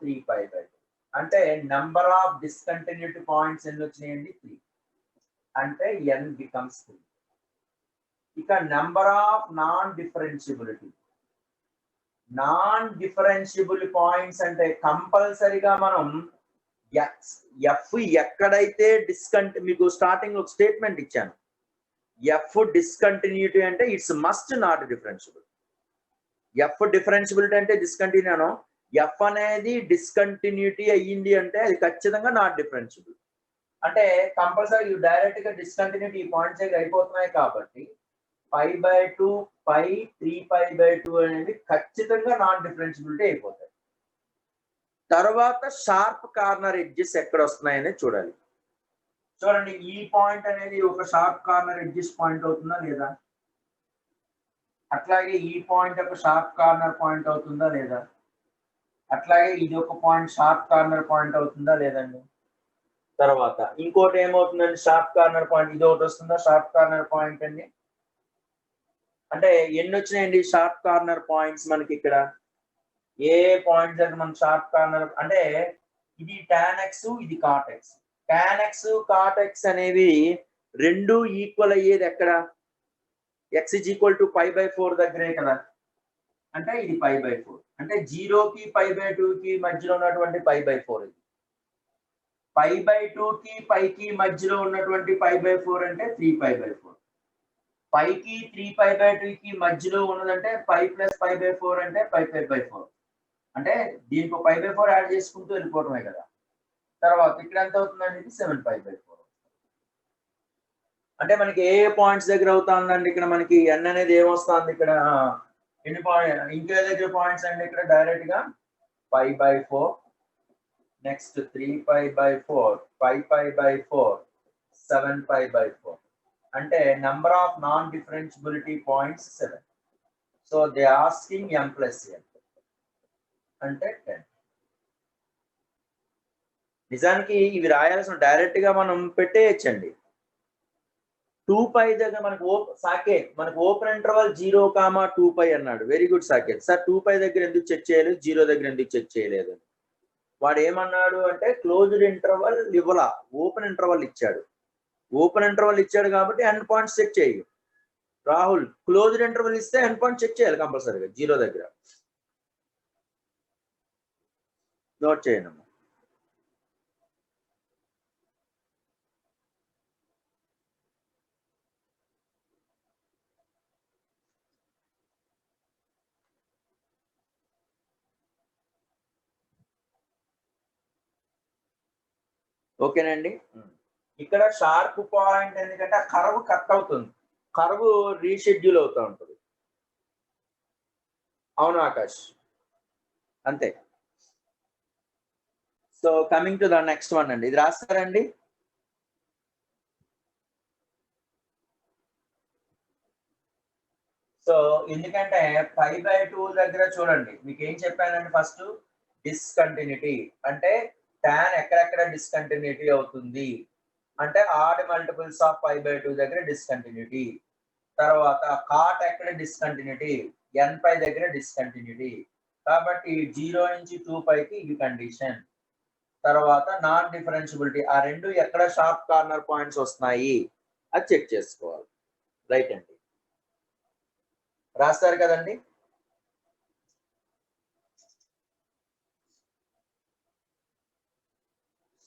3π/2. అంటే నెంబర్ ఆఫ్ డిస్కంటిన్యూటీ పాయింట్స్ ఎన్ని వచ్చినాయండి, 3, అంటే n బికమ్స్ 3. ఇక number of non differentiability, non differentiable points అంటే కంపల్సరీగా మనం ఎఫ్ ఎక్కడైతే మీకు స్టార్టింగ్ ఒక స్టేట్మెంట్ ఇచ్చాను, ఎఫ్ డిస్కంటిన్యూటీ అంటే it's must not differentiable. F differentiability అంటే డిస్కంటిన్యూ, ఎఫ్ అనేది డిస్కంటిన్యూటీ అయ్యింది అంటే అది ఖచ్చితంగా నాట్ డిఫరెన్షియబుల్. అంటే కంపల్సరీ డైరెక్ట్ గా డిస్కంటిన్యూటీ ఈ పాయింట్స్ దగ్గర అయిపోతున్నాయి కాబట్టి π/2, π, 3π/2 అనేది ఖచ్చితంగా నాన్ డిఫరెన్షియబిలిటీ అయిపోతాయి. తర్వాత షార్ప్ కార్నర్ ఎడ్జెస్ ఎక్కడ వస్తున్నాయని చూడాలి. చూడండి ఈ పాయింట్ అనేది ఒక షార్ప్ కార్నర్ ఎడ్జెస్ పాయింట్ అవుతుందా లేదా, అట్లాగే ఈ పాయింట్ ఒక షార్ప్ కార్నర్ పాయింట్ అవుతుందా లేదా, అట్లాగే ఇది ఒక పాయింట్ షార్ప్ కార్నర్ పాయింట్ అవుతుందా లేదండి. తర్వాత ఇంకోటి ఏమవుతుందండి, షార్ప్ కార్నర్ పాయింట్ ఇది ఒకటి వస్తుందా షార్ప్ కార్నర్ పాయింట్ అండి. అంటే ఎన్ని వచ్చినాయండి షార్ప్ కార్నర్ పాయింట్స్ మనకి ఇక్కడ, ఏ పాయింట్ దగ్గర మనం షార్ప్ కార్నర్, అంటే ఇది tan x, ఇది cot x. tan x, cot x అనేవి రెండు ఈక్వల్ అయ్యేది ఎక్కడ, x π/4 దగ్గరే కదా, అంటే ఇది π/4, అంటే 0కి π/2కి మధ్యలో ఉన్నటువంటి π/4, ఇది π/2కి పైకి మధ్యలో ఉన్నటువంటి π/4 అంటే 3π/4, పైకి 3π/2కి మధ్యలో ఉన్నదంటే π + π/4 అంటే 5π/4, అంటే దీనికి π/4 యాడ్ చేసుకుంటూ వెళ్ళిపోవడమే కదా. తర్వాత ఇక్కడ ఎంత అవుతుందండి, ఇది 7π/4. అంటే మనకి ఏ పాయింట్స్ దగ్గర అవుతుందండి, ఇక్కడ మనకి n అనేది ఏమొస్తుంది ఇక్కడ, ఎన్ని పాయింట్ ఇంకే దగ్గర పాయింట్స్ అండి, ఇక్కడ డైరెక్ట్ గా π/4, నెక్స్ట్ 3π/4, 5π/4, 7π/4. అంటే number of non differentiability points 7. So they asking m plus n అంటే 10. నిజానికి ఇవి రాయాల్సిన డైరెక్ట్ గా మనం పెట్టేయచ్చండి. 2π దగ్గర మనకు సాకేత్ మనకు ఓపెన్ ఇంటర్వల్ 0, 2π అన్నాడు. Very good Saketh. సార్ 2π దగ్గర ఎందుకు చెక్ చేయలేదు, 0 దగ్గర ఎందుకు చెక్ చేయలేదు? వాడు ఏమన్నాడు అంటే క్లోజ్డ్ ఇంటర్వల్ ఇవ్వలా, ఓపెన్ ఇంటర్వల్ ఇచ్చాడు. ఓపెన్ ఇంటర్వల్ ఇచ్చాడు కాబట్టి ఎండ్ పాయింట్స్ చెక్ చేయి. రాహుల్ క్లోజ్డ్ ఇంటర్వల్ ఇస్తే ఎండ్ పాయింట్ చెక్ చేయాలి కంపల్సరీగా 0 దగ్గర. నోట్ చేయండి. ఓకేనండి. ఇక్కడ షార్ప్ పాయింట్ ఎందుకంటే ఆ కర్వ్ కట్ అవుతుంది, కర్వ్ రీషెడ్యూల్ అవుతూ ఉంటుంది. అవును ఆకాష్, అంతే. So coming to the next one అండి, ఇది రాస్తారండి. సో ఎందుకంటే 5/2 దగ్గర చూడండి మీకు ఏం చెప్పానండి, ఫస్ట్ డిస్కంటిన్యూటీ అంటే tan ఎక్కడెక్కడ డిస్కంటిన్యూటీ అవుతుంది అంటే ఆడ్ మల్టిపుల్స్ ఆఫ్ 5/2 దగ్గర డిస్కంటిన్యూటీ. తర్వాత కాట్ ఎక్కడ డిస్కంటిన్యూటీ, n5 దగ్గర డిస్కంటిన్యూటీ. కాబట్టి 0 నుంచి 2πకి ఇది కండిషన్. తర్వాత నాన్ డిఫరెన్షియబిలిటీ, ఆ రెండు ఎక్కడ షార్ప్ కార్నర్ పాయింట్స్ వస్తున్నాయి అది చెక్ చేసుకోవాలి. రైట్ అండి, రాస్తారు కదండి.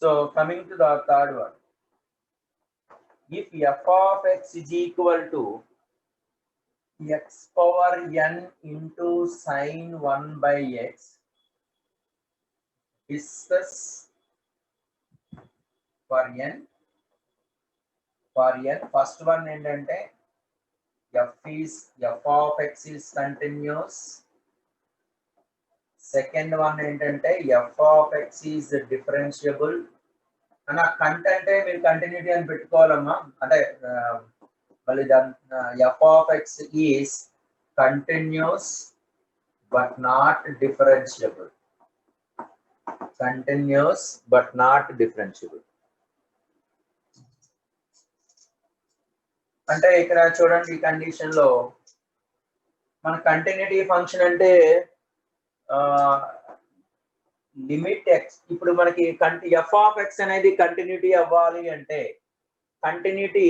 So coming to the third one, if f of x is equal to x power n into sin 1 by x, discuss for n. First one ఏంటంటే f of x is continuous. Second one ఏంటంటే f of x is differentiable. అన్న కంటెంటే మీరు continuity అని పెట్టుకోవాలమ్మా, అంటే మళ్ళీ f of x is continuous but not differentiable. Continuous but not differentiable అంటే ఇక్కడ చూడండి ఈ కండిషన్ లో మన కంటిన్యూటీ ఫంక్షన్ అంటే లిమిట్ x. ఇప్పుడు మనకి f of x అనేది కంటిన్యూటీ అవ్వాలి అంటే continuity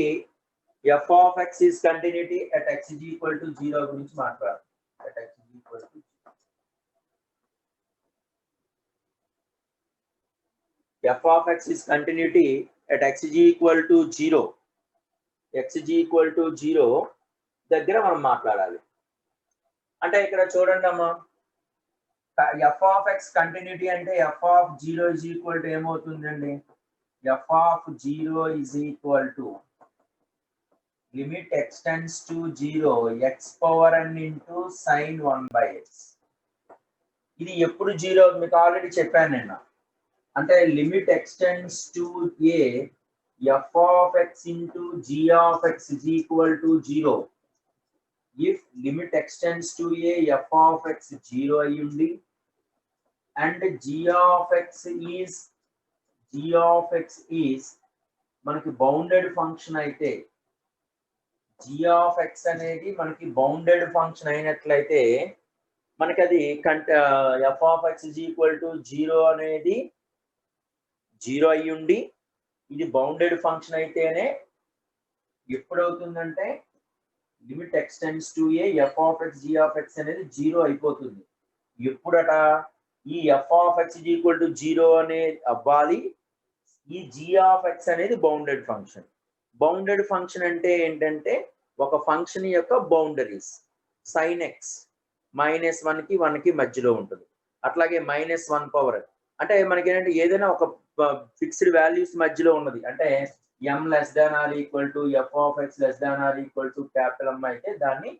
f of x is continuity at x is equal to 0 గురించి మాట్లాడాలి. at x is equal to 0. f of x is continuity at x is equal to 0. x is equal to 0 దగ్గర మనం మాట్లాడాలి. అంటే ఇక్కడ చూడండి అమ్మా, f of x కంటిన్యూటీ అంటే f of 0 is equal to ఏమవుతుందండి, f of 0 is equal to limit x tends to 0 x power n into sin 1 by x. ఇది ఎప్పుడు 0 మీకు ఆల్రెడీ చెప్పాను నేను. అంటే limit x tends to a f of x into g of x is equal to 0. If limit x tends to a f of x 0 అయ్యింది and g of x is మనకి bounded function అయితే, g of x అనేది మనకి bounded function అయినట్లయితే మనకి అది f of x is equal to 0 అనేది 0 అయ్యి ఉండి ఇది బౌండెడ్ ఫంక్షన్ అయితేనే ఎప్పుడు అవుతుందంటే limit x tends to a f of x g of x అనేది 0 అయిపోతుంది. ఎప్పుడట ఈ f of x is equal to 0 అనే అవ్వాలి, ఈ g of x అనేది బౌండెడ్ ఫంక్షన్. బౌండెడ్ ఫంక్షన్ అంటే ఏంటంటే ఒక ఫంక్షన్ యొక్క బౌండరీస్ sin x -1 కి 1 కి మధ్యలో ఉంటుంది. అట్లాగే -1 పవర్ అంటే మనకి ఏంటంటే ఏదైనా ఒక ఫిక్స్డ్ వాల్యూస్ మధ్యలో ఉన్నది అంటే m less than or equal to f of x less than or equal to capital M అయితే దాన్ని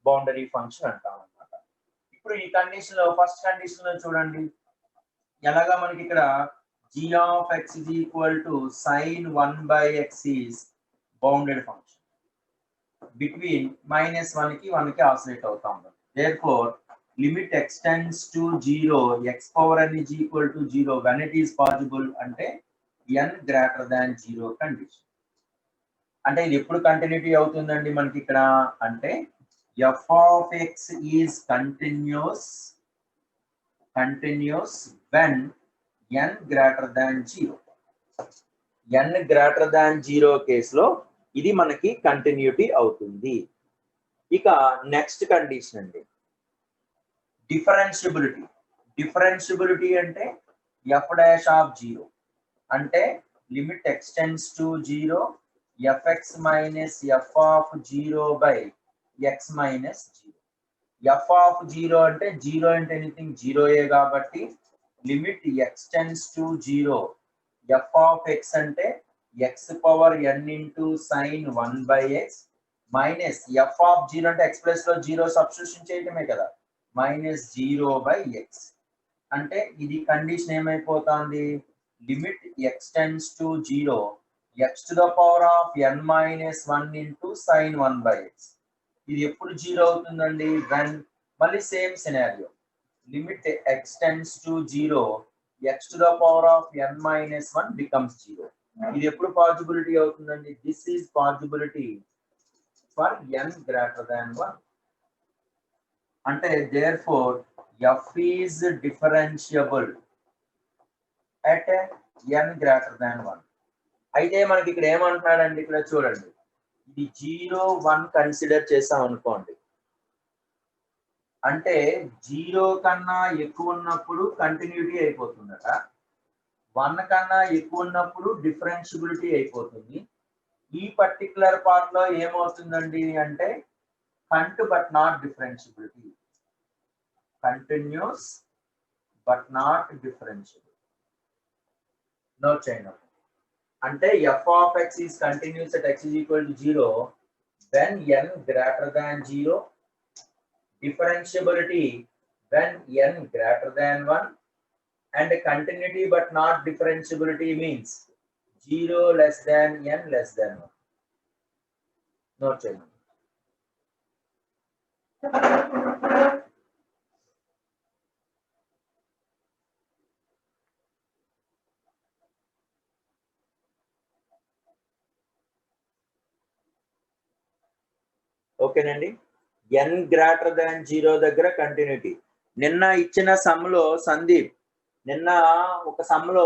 బౌండరీ ఫంక్షన్ అంటాం అన్నమాట. ఇప్పుడు ఈ కండిషన్ లో ఫస్ట్ కండిషన్ లో చూడండి ఎలాగా మనకి ఇక్కడ g of x is equal to sin 1 by x is bounded function between -1 కి 1 కి ఆసిలేట్ అవుతా ఉంటుంది. therefore limit extends to 0 x power n is equal to 0 when it is possible అంటే n greater than 0 కండిషన్. అంటే ఇది ఎప్పుడు continuity అవుతుందండి మనకి ఇక్కడ అంటే f of x is continuous when n greater than 0. n greater than 0 కేసులో ఇది మనకి కంటిన్యూటీ అవుతుంది. ఇక నెక్స్ట్ కండిషన్ అండి డిఫరెన్షియబిలిటీ అంటే f dash of 0 అంటే limit extends to 0 fx minus f of 0 by x minus 0. f of 0 అంటే 0 అంటే ఎనీథింగ్ 0 కాబట్టి limit extends to 0 f of x అంటే x power n into sin 1 by x minus f of 0 అంటే x plus లో 0 substitution చేయటమే కదా minus 0 by x అంటే ఇది కండిషన్ ఏమైపోతుంది limit extends to 0 x to the power of n minus 1 into sin 1 by x. ఇది ఎప్పుడు 0 అవుతుందండి when మళ్ళీ same scenario limit extends to 0 x to the power of n minus 1 becomes 0. ఇది ఎప్పుడు possibility అవుతుందండి this is possibility for n greater than 1. అంటే therefore f is differentiable at n greater than 1. అయితే మనకి ఇక్కడ ఏమంటున్నాడండి ఇక్కడ చూడండి ఇది 0 1 కన్సిడర్ చేసాం అనుకోండి అంటే 0 కన్నా ఎక్కువ ఉన్నప్పుడు కంటిన్యూటీ అయిపోతుందట 1 కన్నా ఎక్కువ ఉన్నప్పుడు డిఫరెన్షియబిలిటీ అయిపోతుంది. ఈ పర్టికులర్ పార్ట్ లో ఏమవుతుందండి అంటే can't but not differentiability continuous but not differentiable note చేయండి అంటే f of x is continuous at x is equal to 0 when n greater than 0 differentiability when n greater than 1 and continuity but not differentiability means 0 less than n less than 1. Note చేయండి ఓకేనండి n greater than 0 దగ్గర continuity నిన్న ఇచ్చిన some లో సందీప్ నిన్న ఒక some లో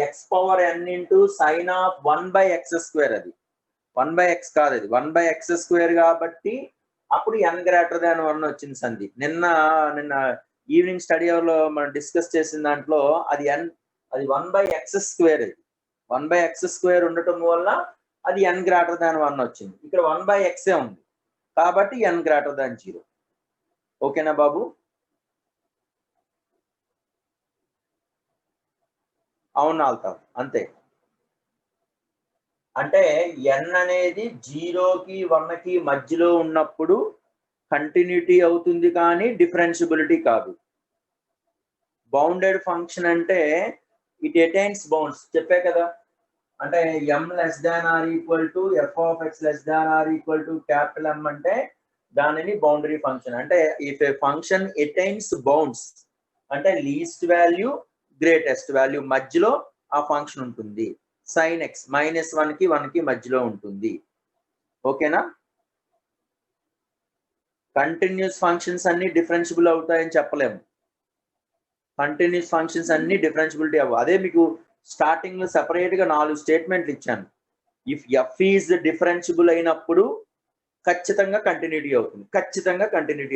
x power n into sine of 1 by X square అది 1 బై ఎక్స్ కాదు అది 1 బై ఎక్స్ స్క్వేర్ కాబట్టి అప్పుడు n గ్రేటర్ దాన్ 1 వచ్చింది సందీప్ నిన్న ఈవినింగ్ స్టడీ అవర్ లో మనం డిస్కస్ చేసిన దాంట్లో అది అది 1 బై ఎక్స్ స్క్వేర్ అది 1 బై ఎక్స్ స్క్వేర్ ఉండటం వల్ల అది n గ్రేటర్ దాన్ 1 వచ్చింది ఇక్కడ 1 బై ఎక్సే ఉంది కాబట్టి n గ్రేటర్ దాన్ 0. ఓకేనా బాబు అవును ఆల్తాఫ్ అంతే అంటే n అనేది 0కి 1కి మధ్యలో ఉన్నప్పుడు కంటిన్యూటీ అవుతుంది కానీ డిఫరెన్షియబిలిటీ కాదు. బౌండెడ్ ఫంక్షన్ అంటే ఇట్ అటైన్స్ బౌండ్స్ చెప్పే కదా అంటే m less than or equal to f of x less than or equal to capital M అంటే దానిని బౌండరీ ఫంక్షన్ అంటే if A function attains bounds అంటే లీస్ట్ వాల్యూ గ్రేటెస్ట్ వాల్యూ మధ్యలో ఆ ఫంక్షన్ ఉంటుంది sin x -1 కి 1 కి మధ్యలో ఉంటుంది. ఓకేనా కంటిన్యూస్ ఫంక్షన్స్ అన్ని డిఫరెన్షియబుల్ అవుతాయని చెప్పలేము కంటిన్యూస్ ఫంక్షన్స్ అన్ని డిఫరెన్షియబిలిటీ అవ్వవు అదే మీకు స్టార్టింగ్ లో సెపరేట్ గా 4 స్టేట్మెంట్లు ఇచ్చాను ఇఫ్ f ఈజ్ డిఫరెన్షియబుల్ అయినప్పుడు ఖచ్చితంగా కంటిన్యూటీ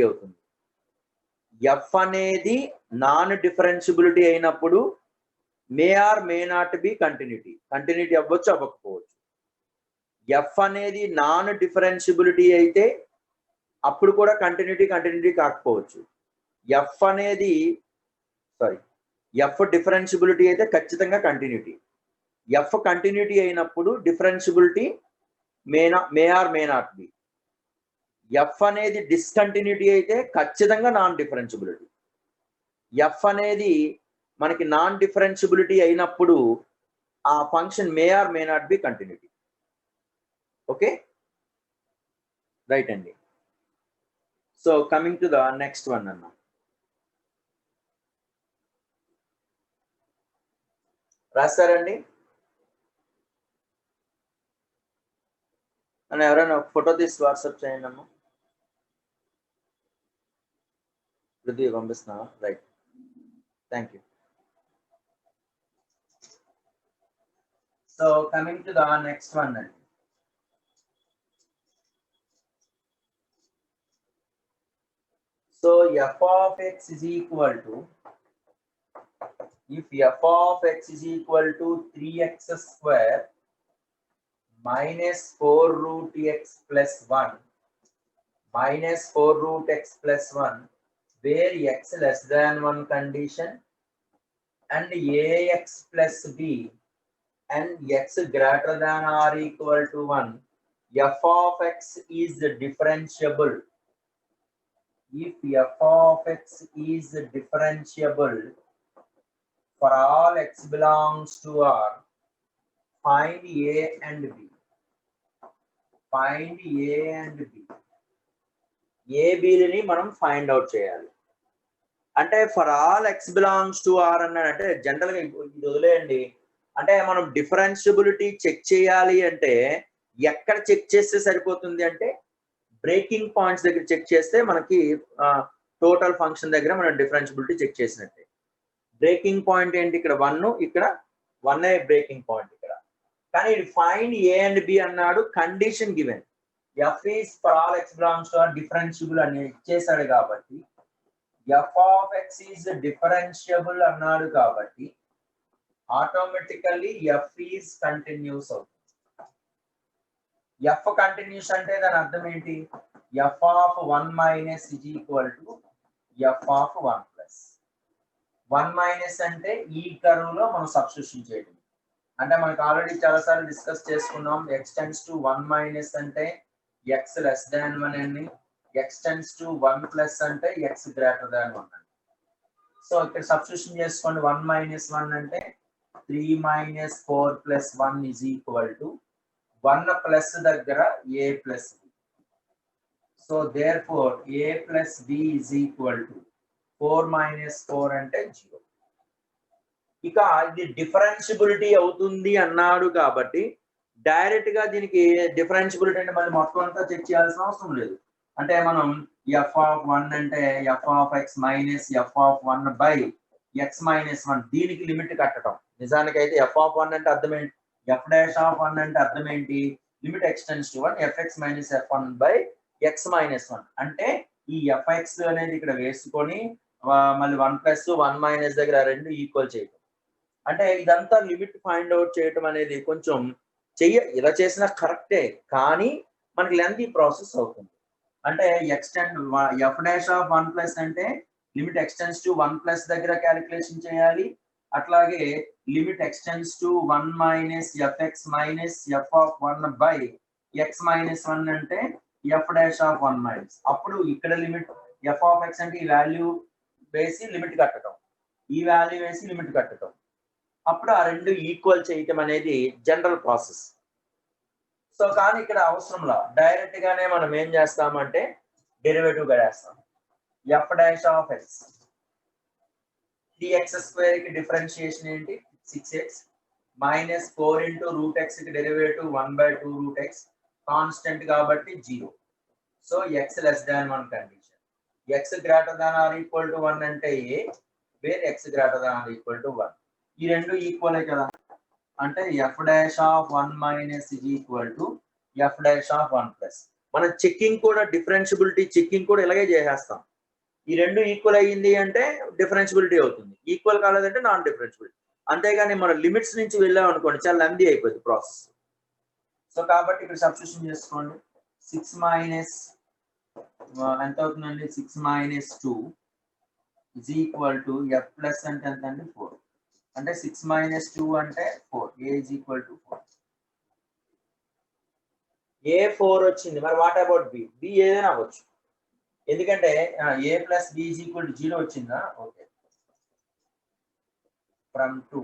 అవుతుంది f అనేది నాన్ డిఫరెన్షియబిలిటీ అయినప్పుడు may or may not be continuity అవ్వచ్చు అవ్వకపోవచ్చు f అనేది నాన్ డిఫరెన్షియబిలిటీ అయితే అప్పుడు కూడా కంటిన్యూటీ కాకపోవచ్చు f అనేది f డిఫరెన్షియబిలిటీ అయితే ఖచ్చితంగా కంటిన్యూటీ f కంటిన్యూటీ అయినప్పుడు differentiability may or may not be f అనేది డిస్కంటిన్యూటీ అయితే ఖచ్చితంగా నాన్ డిఫరెన్షియబిలిటీ f అనేది మనకి నాన్ డిఫరెన్షియబిలిటీ అయినప్పుడు ఆ function may or may not be continuity. Okay right అండి. So coming to the next one అన్న, రాస్తారండి అని ఎవరైనా ఫోటో తీసి వాట్సాప్ చేయండి అమ్మా. పృథ్వీ పంపిస్తున్నా, right, thank you. So coming to the next one అండి. So f of x is equal to, if f of x is equal to 3x square minus 4 root x plus 1 minus 4 root x plus 1, where x less than 1 condition and ax plus b and x greater than or equal to 1, f of x is differentiable. If f of x is differentiable for all x belongs to R, find a and b. Find a and b. a bని మనం find out చేయాలి. అంటే for all x belongs to R అన్నాడంటే general గా ఇది వదిలేయండి. అంటే మనం డిఫరెన్షియబిలిటీ చెక్ చేయాలి అంటే ఎక్కడ చెక్ చేస్తే సరిపోతుంది అంటే బ్రేకింగ్ పాయింట్స్ దగ్గర చెక్ చేస్తే మనకి టోటల్ ఫంక్షన్ దగ్గర మనం డిఫరెన్షియబిలిటీ చెక్ చేసినట్టే. బ్రేకింగ్ పాయింట్ ఏంటి, ఇక్కడ 1, ఇక్కడ 1 బ్రేకింగ్ పాయింట్ ఇక్కడ. కానీ ఫైండ్ ఏ అండ్ బి అన్నాడు, condition given f is for all x belongs to R differentiable అని ఇచ్చేసాడు కాబట్టి f of X is differentiable అన్నాడు కాబట్టి ఆటోమేటికల్లీ ఎఫ్ ఈజ్ కంటిన్యూస్ అవుతుంది. ఎఫ్ కంటిన్యూస్ అంటే దాని అర్థం ఏంటి, f of 1 minus is equal to F of 1 plus. 1 minus అంటే ఈ కర్వ్ లో మనం సబ్స్టిట్యూషన్ చేయడం. అంటే మనకు ఆల్రెడీ చాలా సార్లు డిస్కస్ చేసుకున్నాం, ఎక్స్ టెండ్స్ టు 1 మైనస్ అంటే ఎక్స్ లెస్ దాన్ 1 అని, ఎక్స్ టెండ్స్ టు 1 ప్లస్ అంటే ఎక్స్ గ్రేటర్ దాన్ 1 అని. సో ఇక్కడ సబ్స్టిట్యూషన్ చేసుకోండి. 1 మైనస్ 1 అంటే 3 minus 4 plus 1 is equal to 1 plus దగ్గర a plus b. So therefore a plus b is equal to 4 minus 4 అంటే 0. ఇక ఇది డిఫరెన్షియబిలిటీ అవుతుంది అన్నాడు కాబట్టి డైరెక్ట్ గా దీనికి డిఫరెన్షియబిలిటీ అంటే మళ్ళీ మొత్తం అంతా చెక్ చేయాల్సిన అవసరం లేదు. అంటే మనం ఎఫ్ ఆఫ్ 1 అంటే F of X minus F of 1 by X minus 1, దీనికి లిమిట్ కట్టడం. నిజానికి అయితే ఎఫ్ ఆఫ్ 1 అంటే అర్థం ఏంటి, ఎఫ్ డాష్ ఆఫ్ 1 అంటే అర్థం ఏంటి, limit extends to 1 f x minus f one by X minus 1. అంటే ఈ ఎఫ్ఎక్స్ అనేది ఇక్కడ వేసుకొని మళ్ళీ 1 ప్లస్ 1 మైనస్ దగ్గర రెండు ఈక్వల్ చేయడం. అంటే ఇదంతా లిమిట్ ఫైండ్ అవుట్ చేయడం అనేది కొంచెం ఇలా చేసినా కరెక్టే, కానీ మనకి లెంతీ ప్రాసెస్ అవుతుంది. అంటే extend f dash of 1 plus అంటే లిమిట్ ఎక్స్టెండ్స్ టు 1 ప్లస్ దగ్గర క్యాలిక్యులేషన్ చేయాలి. అట్లాగే limit extends to 1 minus f x minus F of 1 by X minus 1 అంటే ఎఫ్ డాష్ ఆఫ్ 1 మైనస్. అప్పుడు ఇక్కడ లిమిట్ ఎఫ్ ఆఫ్ ఎక్స్ అంటే ఈ వాల్యూ వేసి లిమిట్ కట్టడం, ఈ వాల్యూ వేసి లిమిట్ కట్టడం, అప్పుడు ఆ రెండు ఈక్వల్ చేయటం అనేది జనరల్ ప్రాసెస్. సో కానీ ఇక్కడ అవసరంలా డైరెక్ట్ గానే మనం ఏం చేస్తామంటే డెరివేటివ్ గడేస్తాం. F dash of X 3x square కి డిఫరెన్షియేషన్ ఏంటి 6x minus 4 into root X కి డెరివేటివ్ 1/2 రూట్ ఎక్స్, కాన్స్టెంట్ కాబట్టి 0. So X less than 1 condition, X greater than or equal to 1 అంటే A, where X greater than or equal to 1. ఈ రెండు ఈక్వలే కదా, అంటే F dash of 1 minus is equal to F dash of 1 plus. మనం checking కూడా differentiability checking కూడా ఇలాగే చేసేస్తాం. ఈ రెండు ఈక్వల్ అయ్యింది అంటే డిఫరెన్షియబిలిటీ అవుతుంది, ఈక్వల్ కాలేదంటే నాన్ డిఫరెన్షియబిలిటీ. అంతేగాని మన లిమిట్స్ నుంచి వెళ్ళాం అనుకోండి చాలా లెంతీ అయిపోయింది ప్రాసెస్. సో కాబట్టి ఇక్కడ సబ్స్టిట్యూషన్ చేసుకోండి. 6 మైనస్ ఎంత అవుతుందండి, 6 minus 2 is equal to F plus అంటే ఎంత అండి 4. అంటే 6 మైనస్ 2 అంటే 4, ఏ ఇజ్ ఈక్వల్ టు 4. ఏ 4 వచ్చింది, మరి వాట్ అబౌట్ బి? బి ఏదైనా అవ్వచ్చు, ఎందుకంటే A plus B is equal to 0 వచ్చిందా. Okay, from 2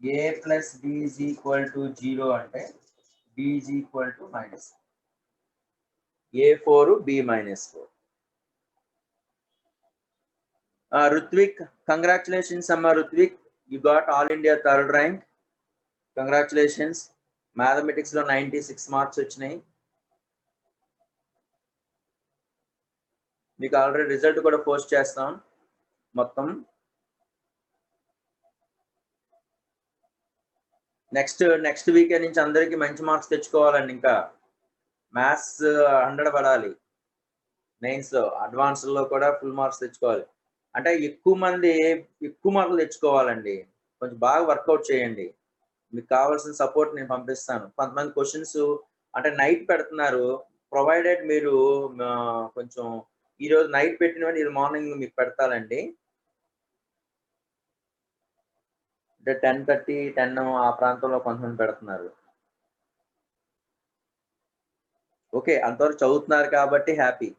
A plus B is equal to 0 అంటే B is equal to minus. A4 B-4. Rutvik, congratulations Amma Rutvik, you got all India third rank. Congratulations. Mathematics లో 96 marks వచ్చినాయి. మీకు already result కూడా post చేస్తాం. మొత్తం next weekend నుంచి అందరికీ మంచి మార్క్స్ తెచ్చుకోవాలండి. ఇంకా మ్యాథ్స్ 100 పడాలి. మెయిన్స్ లో అడ్వాన్స్ లో కూడా ఫుల్ మార్క్స్ తెచ్చుకోవాలి. అంటే ఎక్కువ మార్కులు తెచ్చుకోవాలండి. కొంచెం బాగా వర్కౌట్ చేయండి. మీకు కావాల్సిన సపోర్ట్ నేను పంపిస్తాను. కొంతమంది క్వశ్చన్స్ అంటే నైట్ పెడుతున్నారు. ప్రొవైడెడ్ మీరు కొంచెం ఈ రోజు నైట్ పెట్టినవని ఇది మార్నింగ్ మీకు పెడతానండి. అంటే 10:30, 10 ఆ ప్రాంతంలో కొంతమంది పెడుతున్నారు. ఓకే, అంతవరకు చదువుతున్నారు కాబట్టి హ్యాపీ.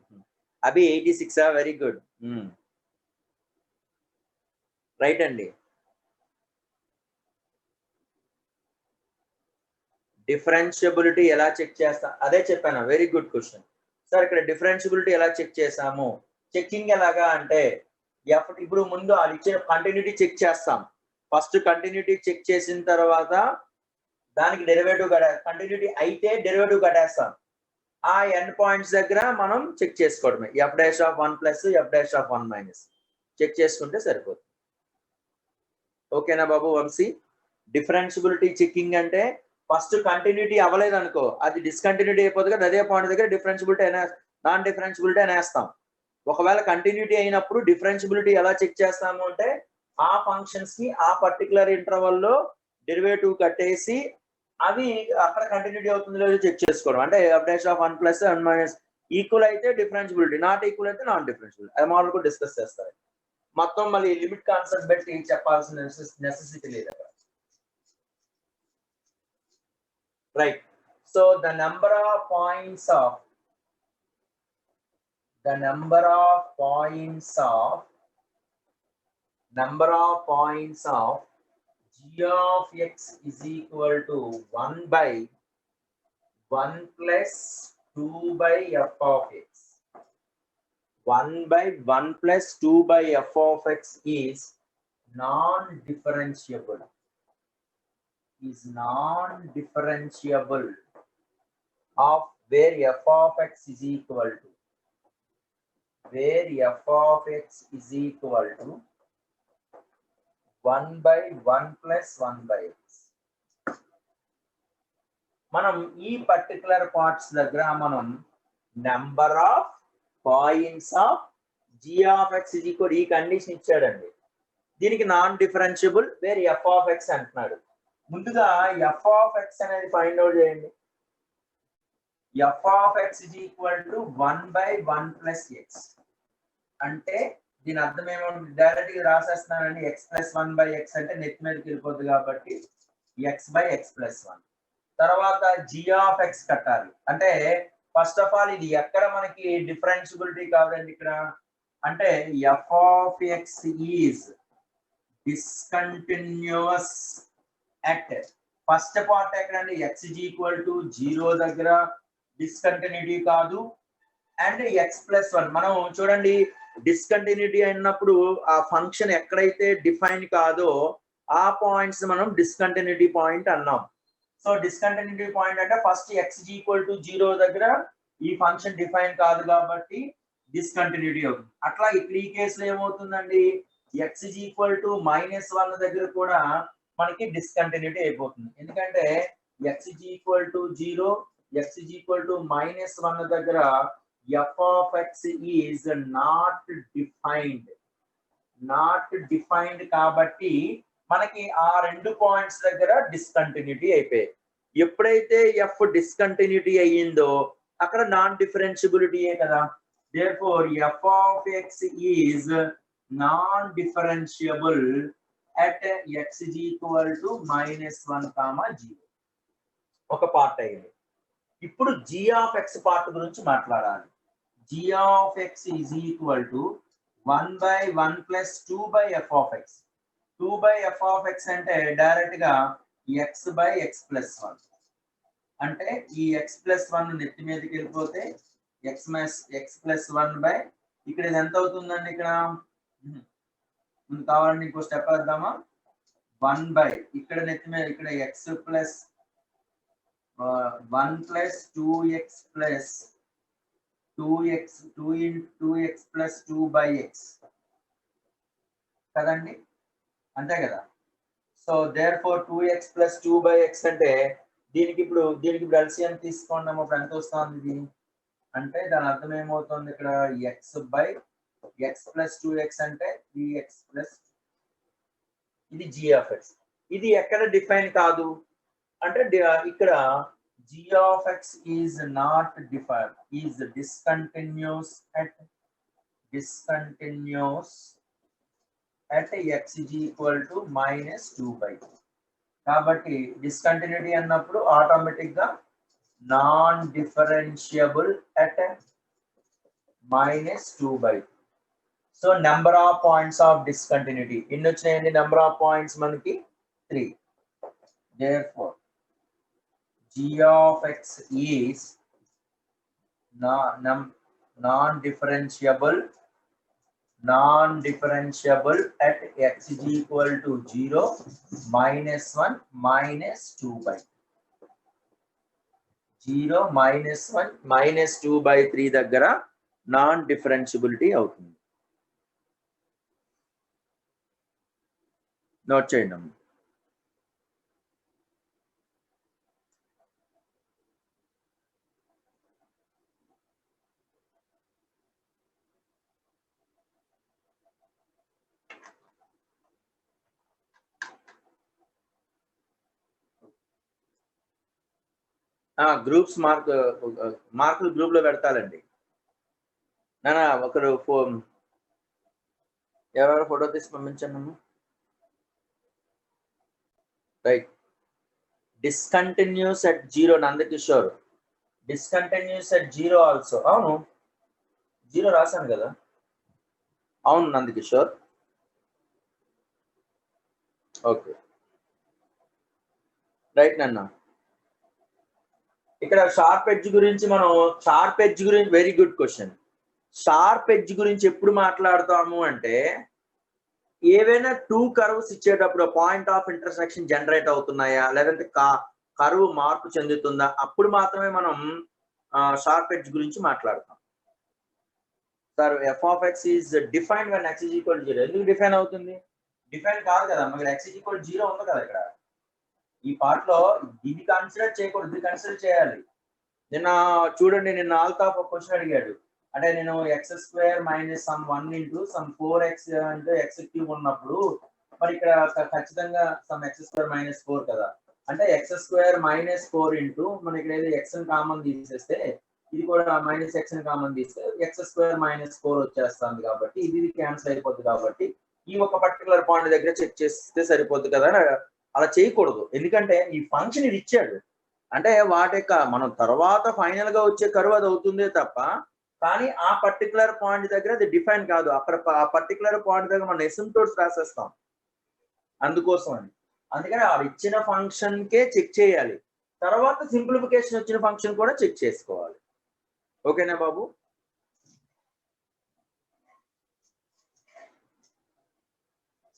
అవి 86 వెరీ గుడ్. రైట్ అండి. డిఫరెన్షియబిలిటీ ఎలా చెక్ చేస్తా అదే చెప్పాను. Very good question sir. ఇక్కడ డిఫరెన్షియబిలిటీ ఎలా చెక్ చేసాము? చెక్కింగ్ ఎలాగా అంటే ఇప్పుడు ముందు అది ఇచ్చిన కంటిన్యూటీ చెక్ చేస్తాం. ఫస్ట్ కంటిన్యూటీ చెక్ చేసిన తర్వాత దానికి డెరివేటివ్ కంటిన్యూటీ అయితే డెరివేటివ్ కట్టేస్తాం. ఆ ఎండ్ పాయింట్స్ దగ్గర మనం చెక్ చేసుకోవడమే. f'(1 + f'(1 - చెక్ చేసుకుంటే సరిపోతుంది. ఓకేనా బాబు వంశీ? డిఫరెన్షియబిలిటీ చెక్కింగ్ అంటే ఫస్ట్ కంటిన్యూటీ అవ్వలేదు అనుకో, అది డిస్కంటిన్యూటీ అయిపోతుంది కదా, అదే పాయింట్ దగ్గర డిఫరెన్షియబిలిటీ నాన్ డిఫరెన్షియబిలిటీ అనేస్తాం. ఒకవేళ కంటిన్యూటీ అయినప్పుడు డిఫరెన్షియబిలిటీ ఎలా చెక్ చేస్తాము అంటే ఆ ఫంక్షన్స్ కి ఆ పర్టికులర్ ఇంటర్వల్ లో డెరివేటివ్ కట్టేసి అవి అక్కడ కంటిన్యూటీ అవుతుందో లేదో చెక్ చేసుకోవడం. అంటే f'(1 + f'(1 - ఈక్వల్ అయితే డిఫరెన్షియబిలిటీ, నాట్ ఈక్వల్ అయితే నాన్ డిఫరెన్షియబిలిటీ. అది మోడల్ కూడా డిస్కస్ చేస్తారు. మొత్తం మళ్ళీ లిమిట్ కాన్సెప్ట్ బట్టి చెప్పాల్సిన నెసెసిటీ లేదు అక్కడ. Right. So the number of points of g of x is equal to 1/1 + 2/f of x. 1/1 + 2/f of x is non-differentiable. Of where f of x is equal to 1/1 + 1/x. మనం ఈ particular parts దగ్గర మనం number of points of g of x is equal ఈ condition ఇచ్చాడండి. దీనికి non differentiable where f of x అంటున్నాడు. ముందుగా f of x అనేది ఫైండ్ అవుట్ చేయండి. f of x is equal to 1/1 + x. అంటే దీని అర్థం ఏమంటే డైరెక్ట్ గా రాసేస్తున్నానండి. x + 1/x అంటే నెట్ మీదకి వెళ్ళిపోతుంది కాబట్టి x/x + 1. తర్వాత g of x కట్టాలి. అంటే ఫస్ట్ ఆఫ్ ఆల్ ఇది ఎక్కడ మనకి డిఫరెన్షియబిలిటీ కాదండి ఇక్కడ. అంటే f of x is discontinuous at first part ఎక్కడండి x is equal to 0 దగ్గర డిస్కంటిన్యూటీ కాదు. అండ్ x + 1 మనం చూడండి డిస్కంటిన్యూటీ అయినప్పుడు ఆ ఫంక్షన్ ఎక్కడైతే డిఫైన్ కాదో ఆ పాయింట్స్ మనం డిస్కంటిన్యూటీ పాయింట్ అన్నాం. సో డిస్కంటిన్యూటీ పాయింట్ అంటే first x is equal to 0 దగ్గర ఈ ఫంక్షన్ డిఫైన్ కాదు కాబట్టి డిస్కంటిన్యూటీ అవుతుంది. అట్లా ఇక్కడ ఈ కేసులో ఏమవుతుందండి, x is equal to -1 దగ్గర కూడా మనకి డిస్కంటిన్యూటీ అయిపోతుంది. ఎందుకంటే x is equal to 0, x is equal to -1 దగ్గర f of x is not defined కాబట్టి మనకి ఆ రెండు పాయింట్స్ దగ్గర డిస్కంటిన్యూటీ అయిపోయాయి. ఎప్పుడైతే f డిస్కంటిన్యూటీ అయ్యిందో అక్కడ నాన్ డిఫరెన్షియబిలిటీయే కదా. therefore f of x is non differentiable at x is equal to -1, 0. ఒక పార్ట్ అయ్యింది. ఇప్పుడు g of x పార్ట్ గురించి మాట్లాడాలి. g of x is equal to 1/1 + 2/f of x. 2/f of x అంటే direct గా x/x + 1. అంటే ఈ x + 1 నెత్తి మీదకి వెళ్ళిపోతే x ప్లస్ 1 బై ఇక్కడ ఇది ఎంత అవుతుందండి ఇక్కడ కావాలండి ఇంకో స్టెప్ వేద్దామా 1 బై ఇక్కడ నెత్తి మీద ఇక్కడ x plus 1 plus 2x plus 2x plus 2 by x కదండి అంతే కదా so therefore 2x plus 2 by x అంటే దీనికి ఇప్పుడు ఎల్సిఎం తీసుకున్నాము అప్పుడు ఎంత వస్తుంది ఇది అంటే దాని అర్థం ఏమవుతుంది ఇక్కడ x by x plus 2x అంటే 3x ప్లస్ ఇది g ఆఫ్ x ఇది ఎక్కడ డిఫైన్ కాదు అంటే ఇక్కడ g of x is not defined is discontinuous at x is equal to minus 2 by 2 కాబట్టి డిస్కంటిన్యూటీ అన్నప్పుడు ఆటోమేటిక్ గా non differentiable at minus 2 by 2 so number of points of discontinuity ఎన్ని వచ్చినాయండి నెంబర్ ఆఫ్ పాయింట్స్ మనకి 3 therefore g of x is non-differentiable at x is equal to 0 minus 1 minus 2 by 0 minus 1 minus 2 by 3 దగ్గర non differentiability అవుతుంది note చేయండి groups మార్కులు group లో పెడతాలండి నానా ఒకరు ఎవరెవరు ఫోటో తీసి పంపించండి right discontinuous at 0 Nandakishore discontinuous at 0 also అవును 0 రాశాను కదా అవును నందకిషోర్ ఓకే రైట్ నాన్న ఇక్కడ షార్ప్ ఎడ్జ్ గురించి very good question sharp edge గురించి ఎప్పుడు మాట్లాడతాము అంటే ఏవైనా 2 కర్వ్స్ ఇచ్చేటప్పుడు పాయింట్ ఆఫ్ ఇంటర్సెక్షన్ జనరేట్ అవుతున్నాయా లేదంటే కర్వ్ మార్పు చెందుతుందా అప్పుడు మాత్రమే మనం షార్ప్ ఎడ్జ్ గురించి మాట్లాడతాం sir f of x is defined when x is equal to 0 ఎందుకు డిఫైన్ అవుతుంది డిఫైన్ కాదు కదా మనకి x is equal to 0 ఉంది కదా ఇక్కడ ఈ పార్ట్ లో ఇది కన్సిడర్ చేయకూడదు ఇది కన్సిడర్ చేయాలి చూడండి నిన్న ఆల్తాఫ్ ఒక క్వశ్చన్ అడిగాడు అంటే నేను x² minus sum 1 into some 4x అంటే x³ ఉన్నప్పుడు మరి ఇక్కడ ఖచ్చితంగా సమ్ x² మైనస్ 4 కదా అంటే x² మైనస్ 4 ఇంటూ మన ఇక్కడ ఏదో x కామన్ తీసేస్తే ఇది కూడా మైనస్ x కామన్ తీస్తే x² మైనస్ 4 వచ్చేస్తుంది కాబట్టి ఇది క్యాన్సిల్ అయిపోద్ది కాబట్టి ఈ ఒక పర్టికులర్ పాయింట్ దగ్గర చెక్ చేస్తే సరిపోద్ది కదా అలా చేయకూడదు ఎందుకంటే ఈ ఫంక్షన్ ఇది ఇచ్చాడు అంటే వాటి యొక్క మనం తర్వాత ఫైనల్ గా వచ్చే కర్వ్ అది అవుతుందే తప్ప కానీ ఆ పర్టికులర్ పాయింట్ దగ్గర అది డిఫైన్ కాదు అక్కడ ఆ పర్టికులర్ పాయింట్ దగ్గర మనం ఎసిమ్టోట్స్ రాసేస్తాం అందుకోసం అని అందుకని ఆ ఇచ్చిన ఫంక్షన్ కే చెక్ చేయాలి తర్వాత సింప్లిఫికేషన్ వచ్చిన ఫంక్షన్ కూడా చెక్ చేసుకోవాలి ఓకేనా బాబు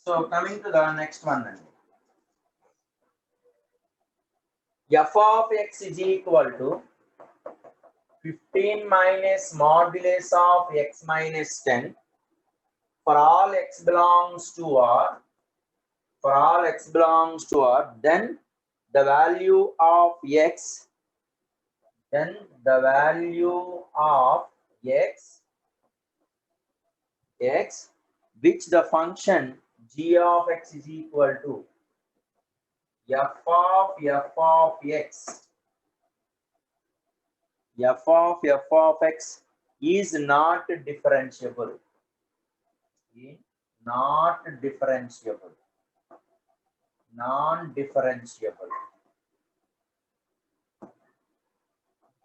so coming to the next one అండి f of x is equal to 15 minus modulus of x minus 10 for all x belongs to R then the value of x which the function g of x is equal to f of x is not differentiable non-differentiable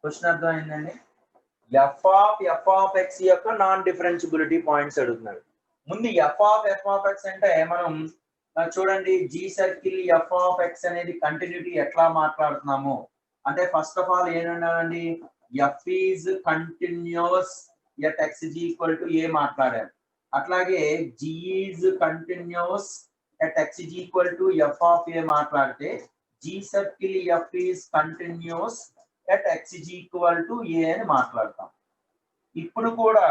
question అర్థమైందండి f of x యొక్క non differentiability points అడుగుతున్నాడు ముందు f of x అంటే మనం చూడండి g circle f of x అనేది continuity ఎట్లా మాట్లాడుతున్నాము అంటే ఫస్ట్ ఆఫ్ ఆల్ ఏమన్నానండి F is continuous at X is equal to A మాట్లాడారు. అట్లాగే G is continuous at X is equal to F of A మాట్లాడితే G circle F is continuous at X is equal to A అని మాట్లాడతాం. ఇప్పుడు కూడా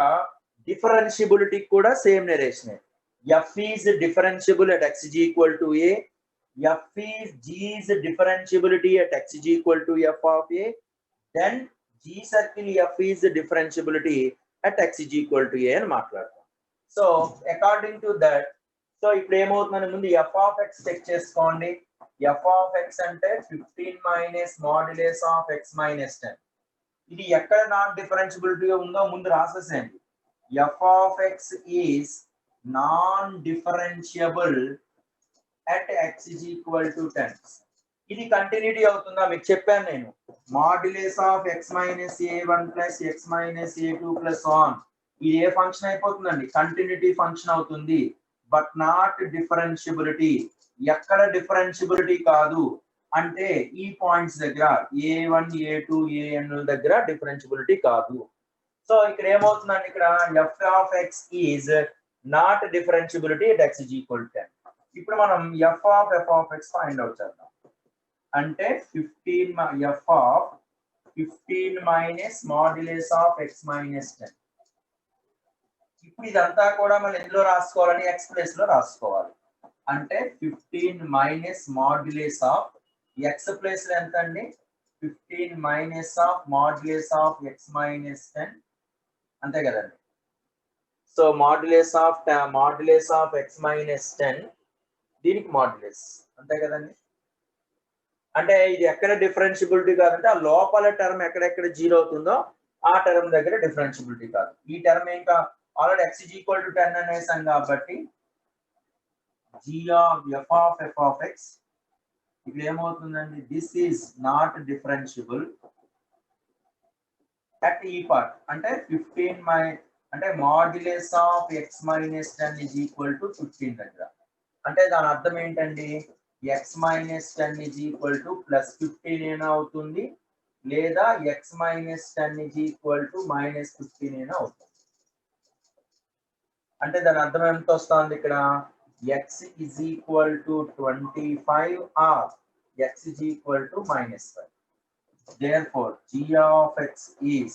differentiability కూడా same narration. F is differentiable at X is equal to A, F is G is differentiability at X is equal to F of A, then G circle F is differentiability at X is equal to A అని మాట్లాడతాం. So according to that, so ఇప్పుడు ఏమవుతుందని ముందు F of X check చేసుకోండి. F of X అంటే 15 minus modulus of X minus 10. ఇది ఎక్కడ non differentiability ఉందో ముందు రాసేసేయండి. F of X is non differentiable at X is equal to 10. ఇది కంటిన్యూటీ అవుతుందా మీకు చెప్పాను నేను. Modulus of X minus a1 plus X minus a2 plus on, ఇది ఏ ఫంక్షన్ అయిపోతుందండి? కంటిన్యూటీ ఫంక్షన్ అవుతుంది. But not differentiability. ఎక్కడ డిఫరెన్షియబిలిటీ కాదు అంటే ఈ పాయింట్స్ దగ్గర a1 a2 an దగ్గర డిఫరెన్షియబిలిటీ కాదు. సో ఇక్కడ ఏమవుతుందండి, ఇక్కడ F of X is not differentiability at X is equal to 10. ఇప్పుడు మనం F of X find out చేద్దాం. అంటే 15 F of 15 minus modulus of X minus 10. ఇప్పుడు ఇదంతా కూడా మనం ఎందులో రాసుకోవాలని ఎక్స్ ప్లేస్ లో రాసుకోవాలి. అంటే 15 minus modulus of X place లో ఎంత అండి? 15 minus of modulus of X minus 10, అంతే కదండి. So modulus of X minus 10 దీనికి మాడ్యులస్, అంతే కదండి. అంటే ఇది ఎక్కడ డిఫరెన్షియబిలిటీ కాదంటే ఆ లోపల టర్మ్ ఎక్కడెక్కడ జీరో అవుతుందో ఆ టర్మ్ దగ్గర డిఫరెన్షియబిలిటీ కాదు. ఈ టర్మ్ ఇంకా already X is equal to 10 అనేసాం కాబట్టి g of f of x ఇక్కడ ఏమవుతుందండి? This is not differentiable at ఈ పార్ట్. అంటే 15 అంటే modulus of X minus 10 is equal to 15 దగ్గర. అంటే దాని అర్థం ఏంటండి? X minus 10 is equal to plus 15 అయినా అవుతుంది, లేదా X minus 10 is equal to minus 15 అయినా అవుతుంది. అంటే దాని అర్థం ఎంత వస్తుంది ఇక్కడ? x is equal to 25 or x is equal to minus 5. Therefore, g of x is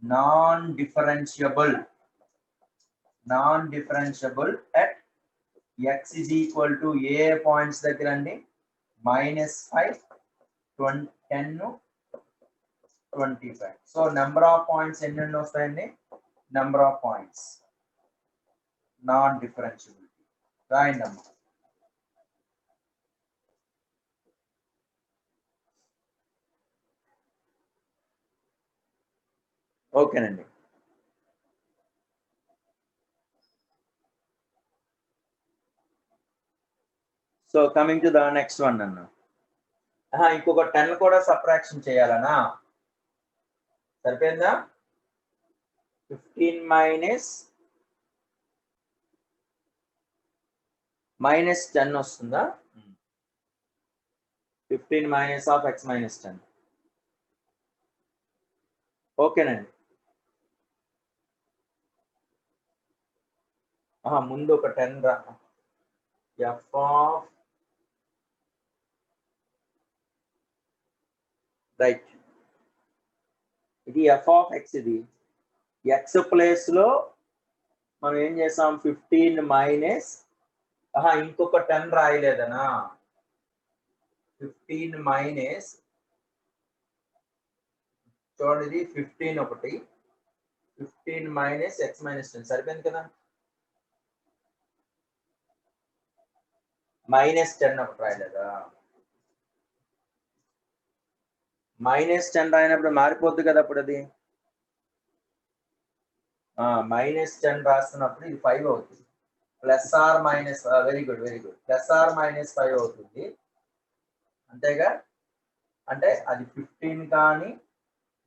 non-differentiable at x is equal to a points దగ్గర అండి minus 5, 10, 25. So number of points ఎన్ని వస్తాయండి? Number of points non-differentiable. రాయండి అమ్మా. ఓకేనండి. So coming to the next one అన్న. ఇంకొక 10 కూడా సబ్ట్రాక్షన్ చేయాలనా? సరిపోయిందా? 15 మైనస్ 10 వస్తుందా? 15 మైనస్ ఆఫ్ ఎక్స్ మైనస్ 10. ఓకేనండి. ముందు ఒక 10 రా. ఎఫ్ ఆఫ్ రైట్, ఇది ఎఫ్ ఆఫ్ ఎక్స్. ఇది ఎక్స్ ప్లేస్ లో మనం ఏం చేసాం? 15 మైనస్ ఇంకొక 10 రాయలేదనా? 15 మైనస్ చూడండి, ఇది 15 ఒకటి, 15 మైనస్ ఎక్స్ మైనస్ 10 సరిపోయింది కదా. మైనస్ 10 ఒకటి రాయలేదా? మైనస్ 10 రాయినప్పుడు మారిపోద్ది కదా అప్పుడు అది. మైనస్ 10 రాస్తున్నప్పుడు ఇది 5 అవుతుంది. Plus or minus, very good plus or minus 5 అవుతుంది, అంతేగా. అంటే అది 15 కానీ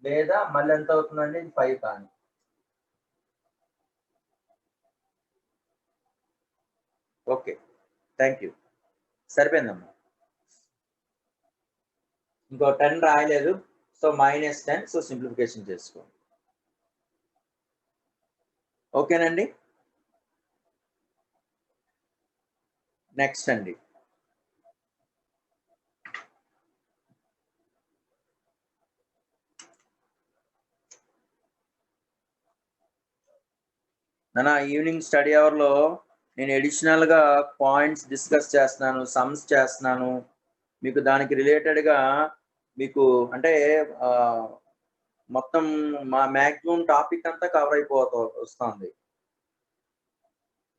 లేదా మళ్ళీ ఎంత అవుతుందండి? 5 కానీ. Okay, thank you. సరిపోయిందమ్మా. ఇంకో 10 రాయలేదు. సో -10. సో సింప్లిఫికేషన్ చేసుకోండి. ఓకేనండి. నెక్స్ట్ అండి. నా ఈవినింగ్ స్టడీ అవర్లో నేను అడిషనల్గా పాయింట్స్ డిస్కస్ చేస్తున్నాను, సమ్స్ చేస్తున్నాను. మీకు దానికి రిలేటెడ్గా మీకు అంటే మొత్తం మా మ్యాక్సిమం టాపిక్ అంతా కవర్ వస్తుంది.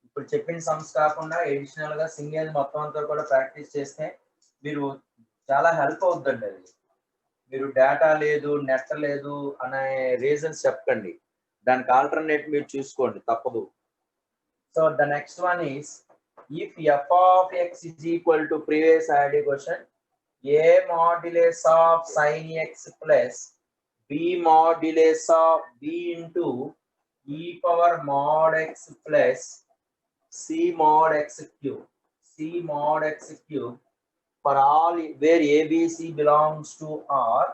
ఇప్పుడు చెప్పిన సమ్స్ కాకుండా అడిషనల్గా సింగిల్ మొత్తం అంతా కూడా ప్రాక్టీస్ చేస్తే మీరు చాలా హెల్ప్ అవుతుందండి. అది మీరు డేటా లేదు, నెట్ లేదు అనే రీజన్స్ చెప్పకండి. దానికి ఆల్టర్నేట్ మీరు చూసుకోండి, తప్పదు. So the next one is if f of x is equal to previous ID question a modulus of sin x plus b modulus of b into e power mod x plus c mod x cube for all where a b c belongs to R,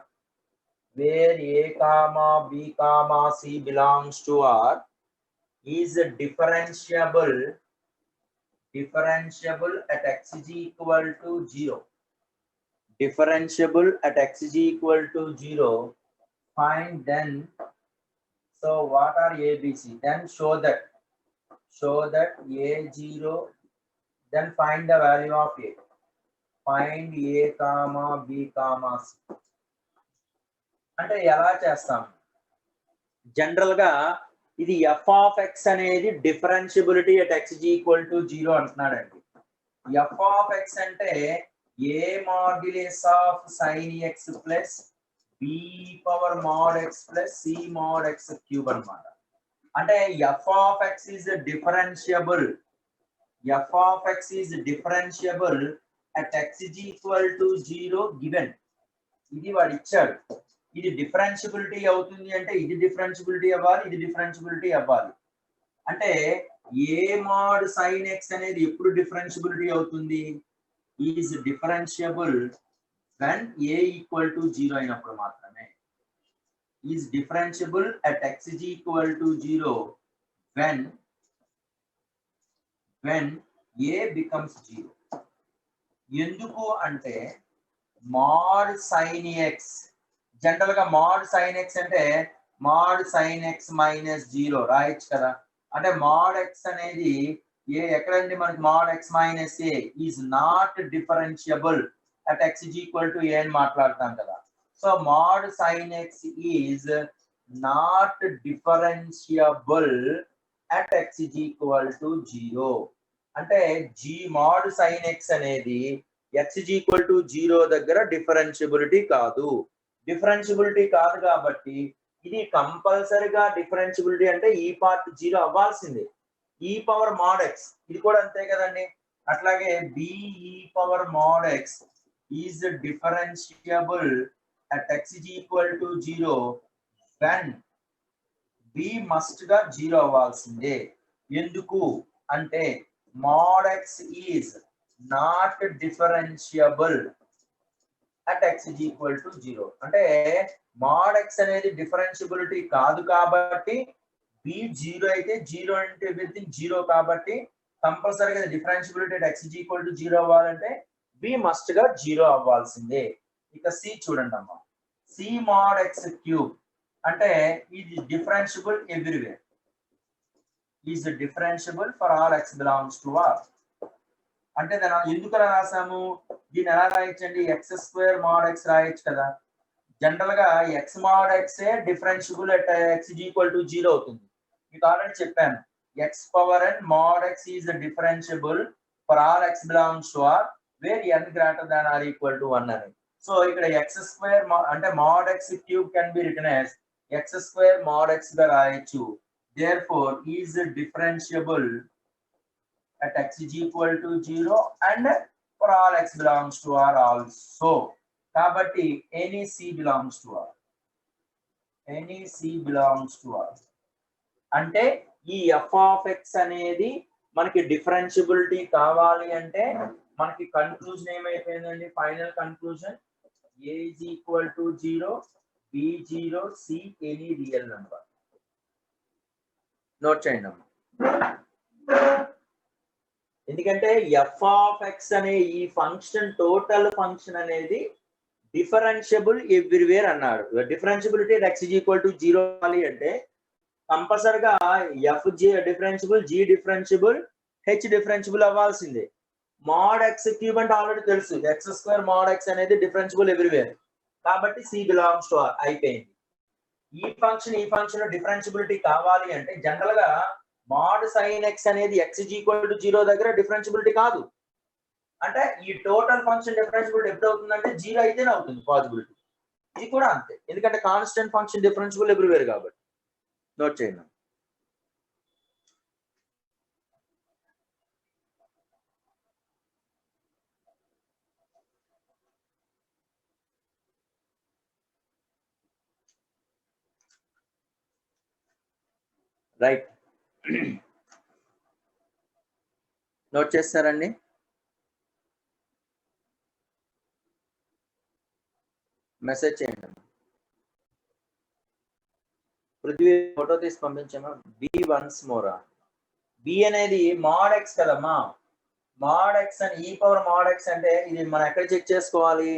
where a comma b comma c belongs to R, is differentiable at x is equal to 0. Differentiable at x is equal to 0. Find then. So what are a b c? Then show that a0. Then find the value of a. Find a comma b comma c. అంటే ఎలా చేస్తాం? General గా ఇది f of x అనేది differentiability at x is equal to 0 అంటున్నాడండి. f of x అంటే a modulus of sin x plus b power mod x plus c mod x cube అన్నమాట. అంటే f of x is differentiable. f of x is differentiable at x is equal to 0 given. ఇది వాడు ఇచ్చాడు. ఇది differentiability అవుతుంది అంటే ఇది differentiability అవ్వాలి, ఇది డిఫరెన్షియబిలిటీ అవ్వాలి. అంటే ఏ మోడ్ సైన్ ఎక్స్ అనేది ఎప్పుడు డిఫరెన్షియబిలిటీ అవుతుంది? Is differentiable when a equal to 0 అయినప్పుడు మాత్రమే. Is differentiable at X is equal to 0 when a becomes 0. ఎందుకు అంటే mod sin x, జనరల్ గా mod sin x అంటే mod sin x మైనస్ 0 రాయొచ్చు కదా. అంటే mod x అనేది ఎక్కడండి మనకి mod x minus a is not differentiable at x is equal to a అని మాట్లాడతాం కదా. So mod sin x is not differentiable at x is equal to 0. అంటే mod sin x అనేది x is equal to 0 దగ్గర differentiability కాదు. Differentiability కాదు కాబట్టి ఇది కంపల్సరీగా డిఫరెన్షియబిలిటీ అంటే ఈ పార్ట్ 0 అవ్వాల్సిందే. ఈ పవర్ mod x ఇది కూడా అంతే కదండి. అట్లాగే b e power mod x is differentiable at x is equal to 0 when b must గా 0 అవ్వాల్సిందే. ఎందుకు అంటే mod x is not differentiable at x is equal to 0. అంటే mod x అనేది డిఫరెన్షియబిలిటీ కాదు కాబట్టి b 0 అయితే 0 అంటే ఎవ్రీథింగ్ 0 కాబట్టి కంపల్సరీగా differentiability at x is equal to 0 అవ్వాలంటే b మస్ట్ గా 0 అవ్వాల్సిందే. ఇక c చూడండి అమ్మా. c mod x cube అంటే ఇది differentiable everywhere. Is differentiable for all x belongs to R. అంటే దాని ఎందుకు అలా రాసాము? దీన్ని ఎలా రాయొచ్చండి? x² mod x రాయొచ్చు కదా. జనరల్ గా x mod x differentiable at x is equal to 0 అవుతుంది. మీకు ఆల్రెడీ చెప్పాను x power n mod x is differentiable for all x belongs to R where n greater than or equal to 1 అని. So ఇక్కడ x² అంటే mod x cube can be written as x² mod x గా రాయొచ్చు. therefore is differentiable at x is equal to 0 and for all x belongs to R also. కాబట్టి any c belongs to R. any c belongs to R. అంటే ఈ f of x అనేది మనకి differentiability కావాలి అంటే మనకి కన్క్లూజన్ ఏమైపోయిందండి? Final conclusion a is equal to 0 B0 C any real number. Note చేయండి అమ్మా. ఎందుకంటే ఎఫ్ ఆఫ్ ఎక్స్ అనే ఈ ఫంక్షన్ టోటల్ ఫంక్షన్ అనేది డిఫరెన్షియబుల్ ఎవ్రీవేర్ అన్నాడు. Differentiability X is equal to 0 అవ్వాలి అంటే కంపల్సరిగా F G differentiable, G differentiable, H differentiable అవ్వాల్సిందే. మోడ్ ఎక్స్ క్యూబ్ అంటే ఆల్రెడీ తెలుసు, ఎక్స్ స్క్వేర్ మోడ్ ఎక్స్ అనేది డిఫరెన్షియబుల్ ఎవ్రీవేర్ కాబట్టి సి బిలాంగ్స్ టు ఆర్ అయిపోయింది. ఈ ఫంక్షన్ డిఫరెన్షియబిలిటీ కావాలి అంటే జనరల్ గా మోడ్ సైన్ ఎక్స్ అనేది ఎక్స్ ఈజ్ ఈక్వల్ టు 0 దగ్గర డిఫరెన్షియబిలిటీ కాదు. అంటే ఈ టోటల్ ఫంక్షన్ డిఫరెన్షియబిలిటీ ఎప్పుడు అవుతుందంటే 0 అయితేనే అవుతుంది పాసిబిలిటీ. ఇది కూడా అంతే, ఎందుకంటే కాన్స్టెంట్ ఫంక్షన్ డిఫరెన్షియబుల్ ఎవ్రీవేర్ కాబట్టి. నోట్ చేయండి. రైట్, నోట్ చేస్తారండి. మెసేజ్ చేయండి. పృథ్వీ ఫోటో తీసి పంపించామా. బి వన్స్ మోరా. బి అనేది మోడ్ ఎక్స్ కదమ్మా. మోడ్ ఎక్స్ అని ఈ పవర్ మోడ్ ఎక్స్ అంటే ఇది మనం ఎక్కడ చెక్ చేసుకోవాలి,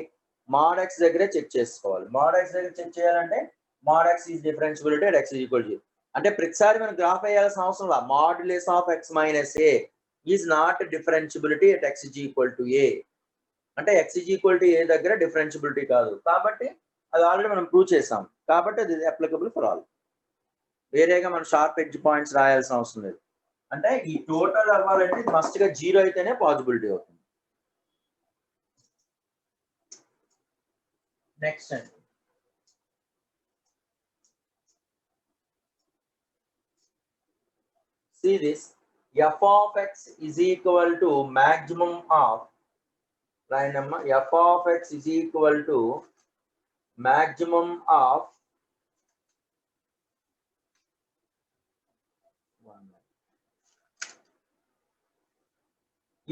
మోడ్ ఎక్స్ దగ్గరే చెక్ చేసుకోవాలి. మోడ్ ఎక్స్ దగ్గర చెక్ చేయాలంటే mod X is differentiability at X is equal to. అంటే ప్రతిసారి మనం గ్రాఫ్ వేయాల్సిన అవసరం లేదు. Modulus of X minus A is not differentiability at X is equal to A. అంటే X is equal to A దగ్గర డిఫరెన్షియబిలిటీ కాదు కాబట్టి అది ఆల్రెడీ మనం ప్రూవ్ చేసాం కాబట్టి అది అప్లికబుల్ ఫర్ ఆల్. వేరేగా మనం షార్ప్ ఎడ్జ్ పాయింట్స్ రాయాల్సిన అవసరం లేదు. అంటే ఈ టోటల్ అవ్వాలంటే మస్ట్ గా 0 అయితేనే పాసిబిలిటీ అవుతుంది. నెక్స్ట్ అండి, see this, f of x is equal to maximum of, రాయనమ్మా, f of x is equal to maximum of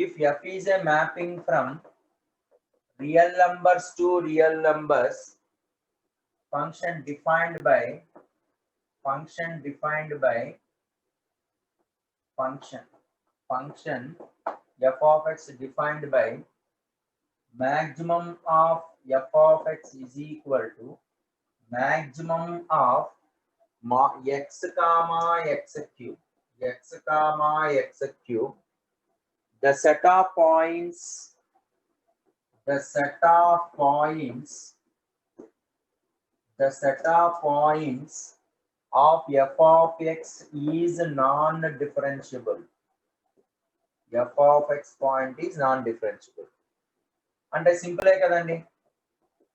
if f is a mapping from real numbers to real numbers, function defined by function f of x defined by maximum of f of x is equal to maximum of x comma x cube, the set of points of f of x is non-differentiable. f of x point is non-differentiable. అంటే సింపులే కదండి.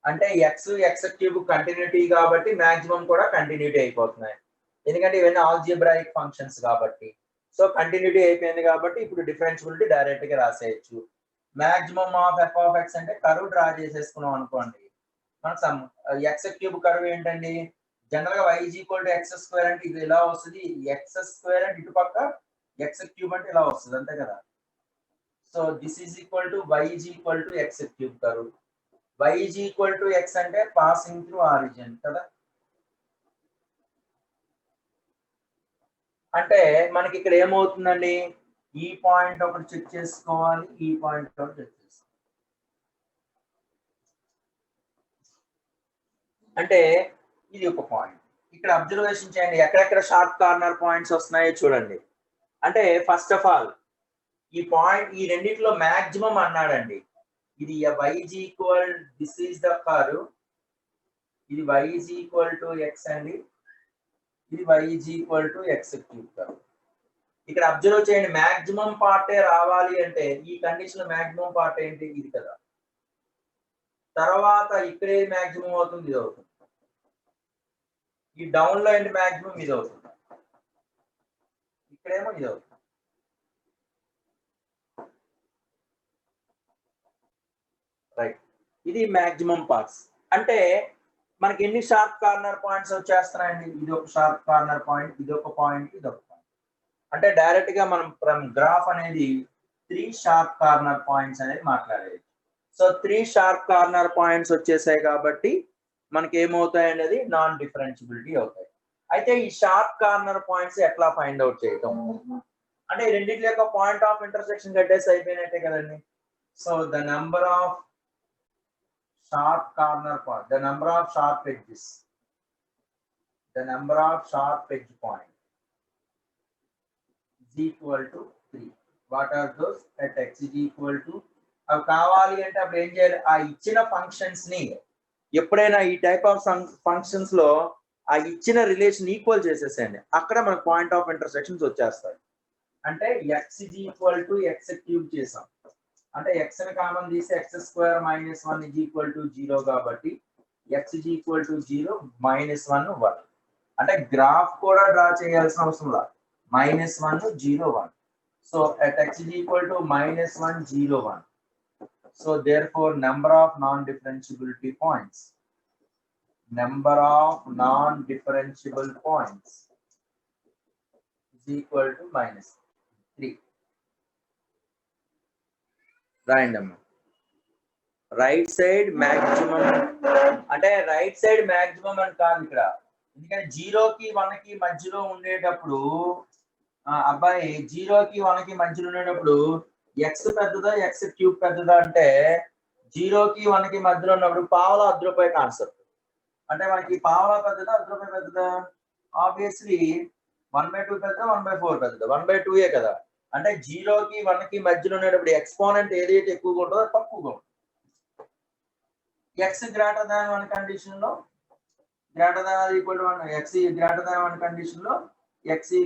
అంటే x cube continuity కాబట్టి maximum కూడా continuity అయిపోతున్నాయి, ఎందుకంటే ఇవన్నీ algebraic functions కాబట్టి. సో కంటిన్యూటీ అయిపోయింది కాబట్టి ఇప్పుడు డిఫరెన్షియబిలిటీ డైరెక్ట్ గా రాసేయచ్చు. Maximum of f of X అంటే కర్వ్ డ్రా చేసేసుకున్నాం అనుకోండి. మనకు ఎక్స్ క్యూబ్ కర్వ్ ఏంటండి, జనరల్ గా y is equal to x square అంటే ఇది ఇలా వస్తుంది, ఎక్స్ స్క్వేర్ అంటే ఇటు పక్క ఎక్స్ క్యూబ్ అంటే ఇలా వస్తుంది, అంతే కదా. So this is equal to y is equal to X cube curve. y is equal to X అంటే పాసింగ్ త్రూ ఆరిజిన్ కదా. అంటే మనకి ఇక్కడ ఏమవుతుందండి, ఈ పాయింట్ ఒకటి చెక్ చేసుకోవాలి, ఈ పాయింట్ ఒకటి చెక్ చేసుకోవాలి. అంటే ఇది ఒక పాయింట్. ఇక్కడ అబ్జర్వేషన్ చేయండి, ఎక్కడెక్కడ షార్ప్ కార్నర్ పాయింట్స్ వస్తున్నాయో చూడండి. అంటే ఫస్ట్ ఆఫ్ ఆల్ ఈ పాయింట్, ఈ రెండిట్లో మాక్సిమం అన్నాడండి. ఇది y is equal, this is the curve, ఇది y is equal to x అండి, ఇది y is equal to x cube curve. ఇక్కడ అబ్జర్వ్ చేయండి, మాక్సిమం పార్టే రావాలి అంటే ఈ కండిషన్ మాక్సిమం పార్ట్ ఏంటి, ఇది కదా. తర్వాత ఇక్కడే మాక్సిమం అవుతుంది, ఇది అవుతుంది. ఈ డౌన్ లో ఏంటి మాక్సిమం, ఇది అవుతుంది. ఇక్కడేమో ఇది అవుతుంది. రైట్, ఇది మాక్సిమం పార్ట్స్. అంటే మనకి ఎన్ని షార్ప్ కార్నర్ పాయింట్స్ వచ్చేస్తున్నాయండి, ఇది ఒక షార్ప్ కార్నర్ పాయింట్, ఇది ఒక పాయింట్, ఇది ఒక పాయింట్. అంటే డైరెక్ట్ గా మనం ఫ్రమ్ గ్రాఫ్ అనేది 3 షార్ప్ కార్నర్ పాయింట్స్ అనేది మాట్లాడేది. సో 3 షార్ప్ కార్నర్ పాయింట్స్ వచ్చేసాయి కాబట్టి మనకి ఏమవుతాయి అనేది నాన్ డిఫరెన్షియబిలిటీ అవుతాయి. అయితే ఈ షార్ప్ కార్నర్ పాయింట్స్ ఎట్లా ఫైండ్ అవుట్ చేయటం అంటే రెండింటి యొక్క పాయింట్ ఆఫ్ ఇంటర్సెక్షన్ కట్టేసి అయిపోయినట్టే కదండి. So the number of sharp corner point, the number of sharp edges, the number of sharp edge point is equal to 3. What are those? At x is equal to అవి కావాలి అంటే అప్పుడు ఏం చేయాలి, ఆ ఇచ్చిన ఫంక్షన్స్ ని ఎప్పుడైనా ఈ టైప్ ఆఫ్ ఫంక్షన్స్ లో ఆ ఇచ్చిన రిలేషన్ ఈక్వల్ చేసేసేయండి, అక్కడ మనకు పాయింట్ ఆఫ్ ఇంటర్సెక్షన్స్ వచ్చేస్తాయి. అంటే X is equal to X cube చేసాం అంటే ఎక్స్ ని కామన్ తీసి X square minus 1 is equal to 0 కాబట్టి X is equal to 0 minus 1 1 అంటే గ్రాఫ్ కూడా డ్రా చేయాల్సిన అవసరం లేదు. -1 0 1. So at x is equal to -1 0 1. So therefore number of non-differentiability points, number of non-differentiable points is equal to -3. Random. Right side maximum అంటే right side maximum అని కాదు ఇక్కడ, ఎందుకంటే 0కి 1కి మధ్యలో ఉండేటప్పుడు అబ్బాయి 0కి 1కి మధ్యలో ఉండేటప్పుడు ఎక్స్ పెద్దదా ఎక్స్ క్యూబ్ పెద్దదా అంటే 0కి 1కి మధ్యలో ఉన్నప్పుడు పావలా అర్ధ రూపాయి కాన్సెప్ట్. అంటే మనకి పావలా పెద్దదా అర్ధ రూపాయి పెద్దదా? ఆబ్వియస్లీ 1/2 పెద్దదా 1/4 పెద్దదా? 1/2 కదా. అంటే 0కి 1కి మధ్యలో ఉండేటప్పుడు ఎక్స్పోనెంట్ ఏదైతే ఎక్కువగా ఉంటుందో తక్కువగా ఉంటుంది. x greater than 1 condition లో greater than or equal to 1, x is greater than 1 condition లో x is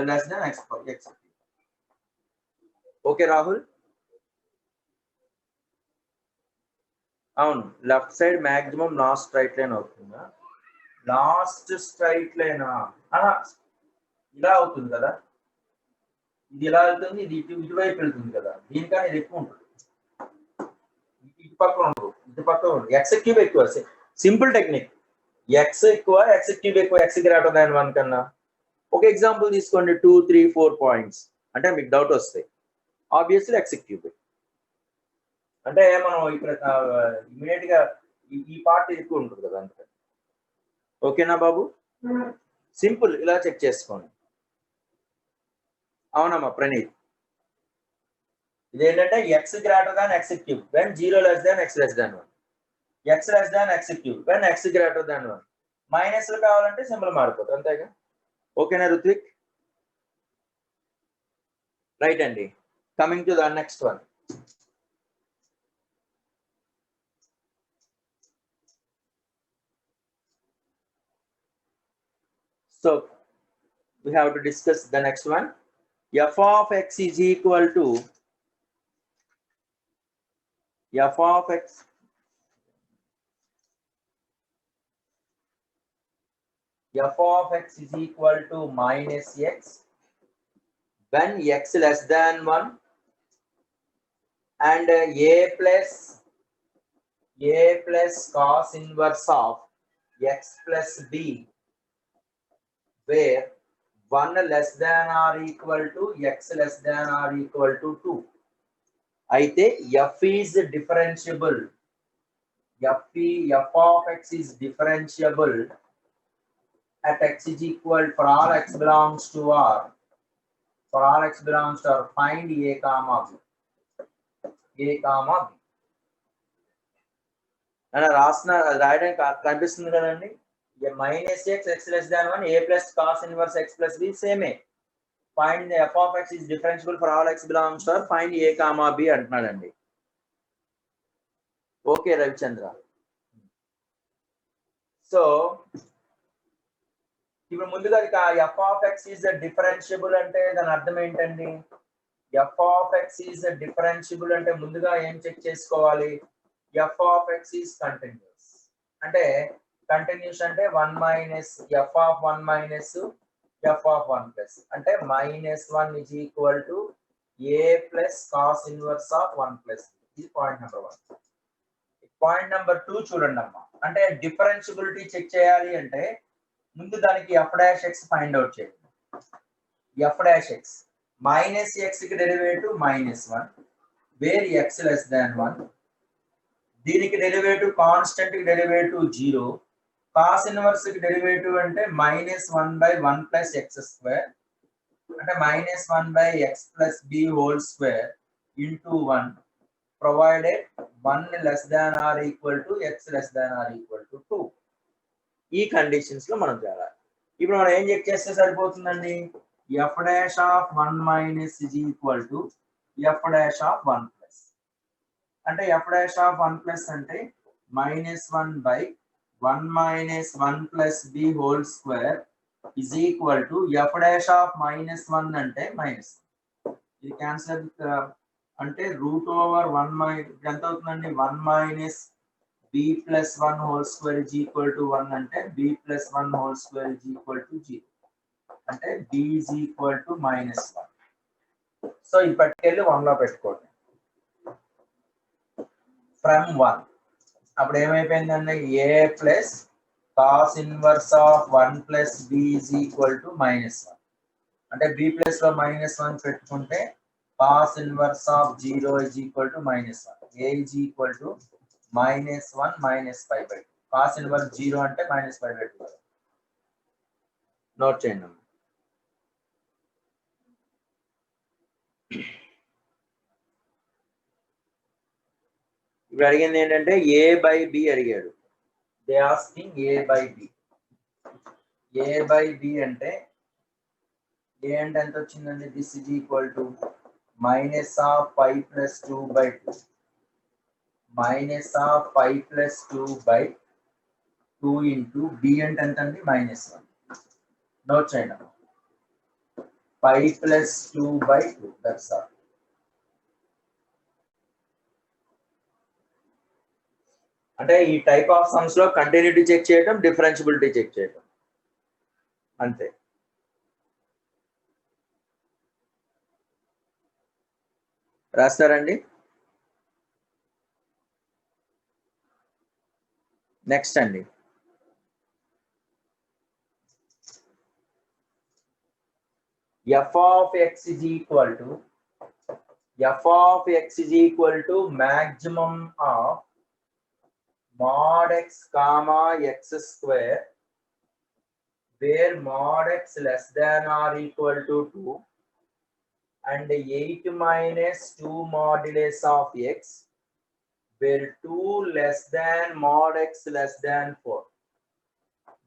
less than x. Okay Rahul? అవును, left side maximum last straight line అవుతుందా? లాస్ట్ స్ట్రైట్ లైన్ ఇలా అవుతుంది కదా, ఇది ఇలా వెళ్తుంది, ఇది ఇటువైపు వెళ్తుంది కదా, దీనికన్నా ఇది ఎక్కువ ఉంటుంది. ఇటు పక్కన ఉండదు, ఇటు పక్కన ఉండదు. ఎక్స్ క్యూబ్ ఎక్కువ, సింపుల్ టెక్నిక్. ఎక్స్ ఎక్కువ ఎక్స్ క్యూబ్ ఎక్కువ, ఎక్స్ గ్రేటర్ దాన్ 1 కన్నా. ఒక ఎగ్జాంపుల్ తీసుకోండి, 2 3 4 పాయింట్స్ అంటే మీకు డౌట్ వస్తాయి. ఆబ్వియస్లీ ఎక్స్ క్యూబ్ అంటే మనం ఇక్కడ ఇమీడియట్ గా ఈ పార్ట్ ఎక్కువ ఉంటుంది కదా అందుకని. ఓకేనా బాబు? సింపుల్, ఇలా చెక్ చేసుకోండి. అవునమ్మా ప్రణీత్, ఇదేంటంటే X greater than x cube when 0 less than x less than 1, X less than x cube when X greater than 1. Minus లో కావాలంటే సింబల్ మారిపోతుంది, అంతేగా. ఓకేనా రుత్విక్? రైట్ అండి. Coming to the next one. So we have to discuss the next one. F of x is equal to f of x is equal to minus x when x less than 1 and a plus cos inverse of x plus b where 1 less than or equal to x less than or equal to 2. అయితే f is differentiable, f of x is differentiable at x is equal for all x belongs to r, for all x belongs to r find a comma b, అని రాయడానికి కనిపిస్తుంది కదండి. minus x less than 1, a plus cos inverse x plus b సేమే. Find the f of x is differentiable for all x belongs to r, find a comma b అంటున్నాడండి. Okay Ravichandra. So ఇప్పుడు ముందుగా f of x is differentiable అంటే దాని అర్థం ఏంటండి? f of x is differentiable అంటే ముందుగా ఏం చెక్ చేసుకోవాలి? f of x is continuous. అంటే కంటిన్యూస్ అంటే 1 minus f of 1 minus f of 1 plus అంటే -1 is equal to a plus cos inverse of 1 plus. ఇది పాయింట్ నెంబర్ 1. పాయింట్ నెంబర్ 2 చూడండి అమ్మా. అంటే డిఫరెన్షియబిలిటీ చెక్ చేయాలి అంటే ముందు దానికి f' x ఫైండ్ అవుట్ చేయండి. f' x -x కి డెరివేటివ్ -1 వేర్ x less than 1. దీనికి డెరివేటివ్ కాన్స్టెంట్ కి డెరివేటివ్ 0, కాస్ ఇన్వర్స్ కి డెరివేటివ్ అంటే -1/1 + x², అంటే -1/x + b whole square into 1 provided 1 less than or equal to x less than or equal to 2. ఈ conditions లో మనం చేయాలి. ఇప్పుడు మనం ఏం చెక్ చేస్తే సరిపోతుందండి, f dash of 1 minus is equal to f dash of 1 plus. అంటే f dash of 1 plus అంటే -1/1 minus 1 plus b whole square is equal to f dash of -1 అంటే -1. ఇది క్యాన్సిల్ అంటే √1 ఎంత అవుతుందండి, 1 minus b plus 1 whole square is equal to 1 అంటే b plus 1 whole square is equal to 0, అంటే b is equal to -1. So ఇది పట్టుకెళ్ళి 1 లో పెట్టుకోండి ఫ్రమ్ 1. అప్పుడు ఏమైపోయిందండి, a plus cos inverse of 1 plus b is equal to -1. అంటే b plus లో -1 పెట్టుకుంటే cos inverse of 0 is equal to -1. a is equal to -1 minus π/2. cos inverse 0 అంటే -π/2. Note చేయండి. ఇప్పుడు అడిగింది ఏంటంటే a/b అడిగాడు. They asking a/b. a/b అంటే a అంటే ఎంత వచ్చిందండి, this is equal to -π + 2/2 -π + 2/2 into b అంటే ఎంత అండి, -1. నోట్ చేయండి, π + 2/2. That's all. అంటే ఈ టైప్ ఆఫ్ సమ్స్ లో కంటిన్యూటీ చెక్ చేయడం, డిఫరెన్షియబిలిటీ చెక్ చేయడం అంతే. రాస్తారండి. నెక్స్ట్ అండి, f of x is equal to maximum of mod x comma x square where mod x less than or equal to 2 and 8 minus 2 modulus of x where 2 less than mod x less than 4.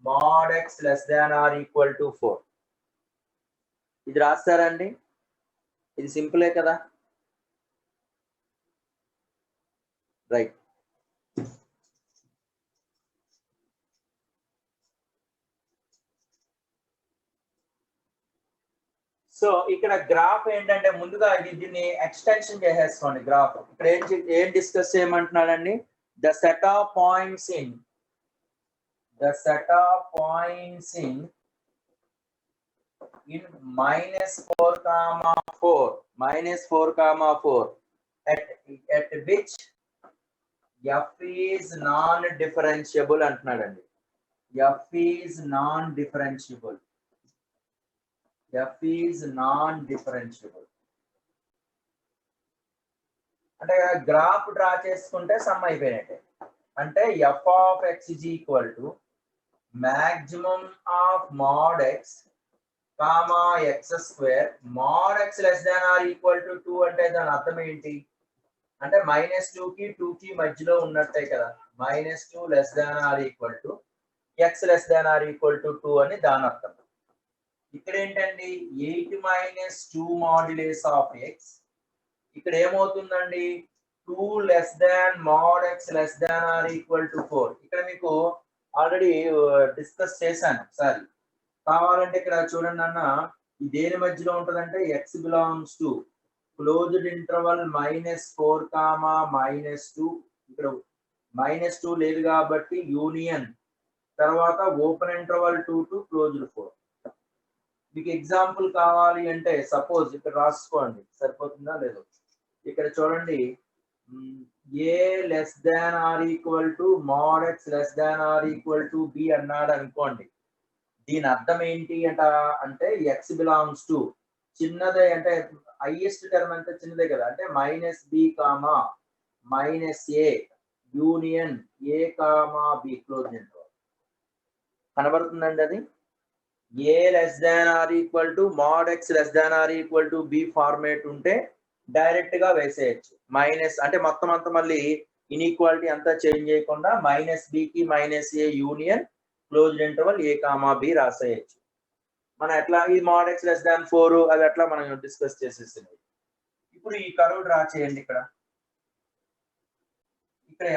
mod x less than or equal to 4. ఇది రాస్తారండి. ఇది సింపులే కదా, right. So ఇక్కడ graph ఏంటంటే ముందుగా దీన్ని extension చేసేసుకోండి. Graph ఇక్కడ ఏం డిస్కస్ చేయమంటున్నాడండి, the set of points in -4,4 at which f is non-differentiable అంటున్నాడండి. f is non-differentiable. అంటే గ్రాఫ్ డ్రా చేసుకుంటే సమ్ అయిపోయినట్టే. అంటే f of x is equal to maximum of mod x comma x square mod x less than or equal to 2 అంటే దాని అర్థం ఏంటి అంటే -2 కి 2 కి మధ్యలో ఉన్నట్టే కదా, -2 less than or equal to x less than or equal to 2 అని దాని అర్థం. ఇక్కడ ఏంటండి 8 minus 2 modulus of x, ఇక్కడ ఏమవుతుందండి 2 less than mod x less than or equal to 4. ఇక్కడ మీకు ఆల్రెడీ డిస్కస్ చేశాను ఒకసారి, కావాలంటే ఇక్కడ చూడండి అన్న, ఈ దేని మధ్యలో ఉంటుందంటే x belongs to closed interval -4, -2. ఇక్కడ -2 లేదు కాబట్టి యూనియన్, తర్వాత ఓపెన్ ఇంటర్వల్ 2 to క్లోజ్డ్ 4. మీకు ఎగ్జాంపుల్ కావాలి అంటే సపోజ్ ఇక్కడ రాసుకోండి, సరిపోతుందా లేదో. ఇక్కడ చూడండి a less than or equal to mod x less than or equal to b అన్నాడు అనుకోండి. దీని అర్థం ఏంటి అంటే x belongs to చిన్నదే, అంటే హైయెస్ట్ టర్మ్ అంటే చిన్నదే కదా, అంటే -b, -a union a comma b close interval కనబడుతుందండి. అది a less than or equal to mod x less than or equal to b format ఉంటే డైరెక్ట్ గా వేసేయచ్చు. మైనస్ అంటే మొత్తం అంతా మళ్ళీ ఇన్ఈక్వాలిటీ అంతా చేంజ్ చేయకుండా minus బికి minus A union closed interval A comma B రాసేయచ్చు. మనం ఎట్లా ఈ మోడ్ ఎక్స్ లెస్ దాన్ 4 అది ఎట్లా మనం డిస్కస్ చేసేసింది. ఇప్పుడు ఈ కర్వ్ డ్రా చేయండి. ఇక్కడ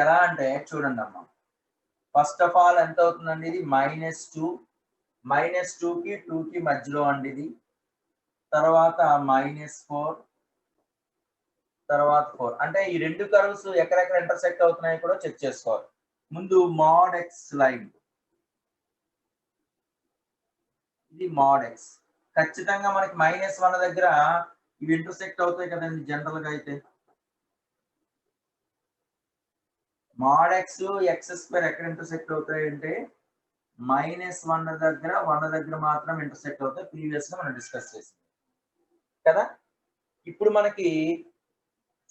ఎలా అంటే చూడండి అమ్మా, ఫస్ట్ ఆఫ్ ఆల్ ఎంత అవుతుందండి, ఇది -2 -2కి 2కి మధ్యలో అండి ఇది, తర్వాత -4 తర్వాత 4 అంటే ఈ రెండు కర్వ్స్ ఎక్కడెక్కడ ఇంటర్సెక్ట్ అవుతున్నాయి కూడా చెక్ చేసుకోవాలి. ముందు మోడ్ ఎక్స్ లైన్, ఇది మోడ్ ఎక్స్, ఖచ్చితంగా మనకి -1 దగ్గర ఇవి ఇంటర్సెక్ట్ అవుతాయి కదండి జనరల్ గా. అయితే మోడ్ ఎక్స్ ఎక్స్ స్క్వేర్ ఎక్కడ ఇంటర్సెక్ట్ అవుతాయి అంటే -1 దగ్గర 1 దగ్గర మాత్రం ఇంటర్సెక్ట్ అవుతాయి. ప్రీవియస్ గా మనం డిస్కస్ చేసాం కదా. ఇప్పుడు మనకి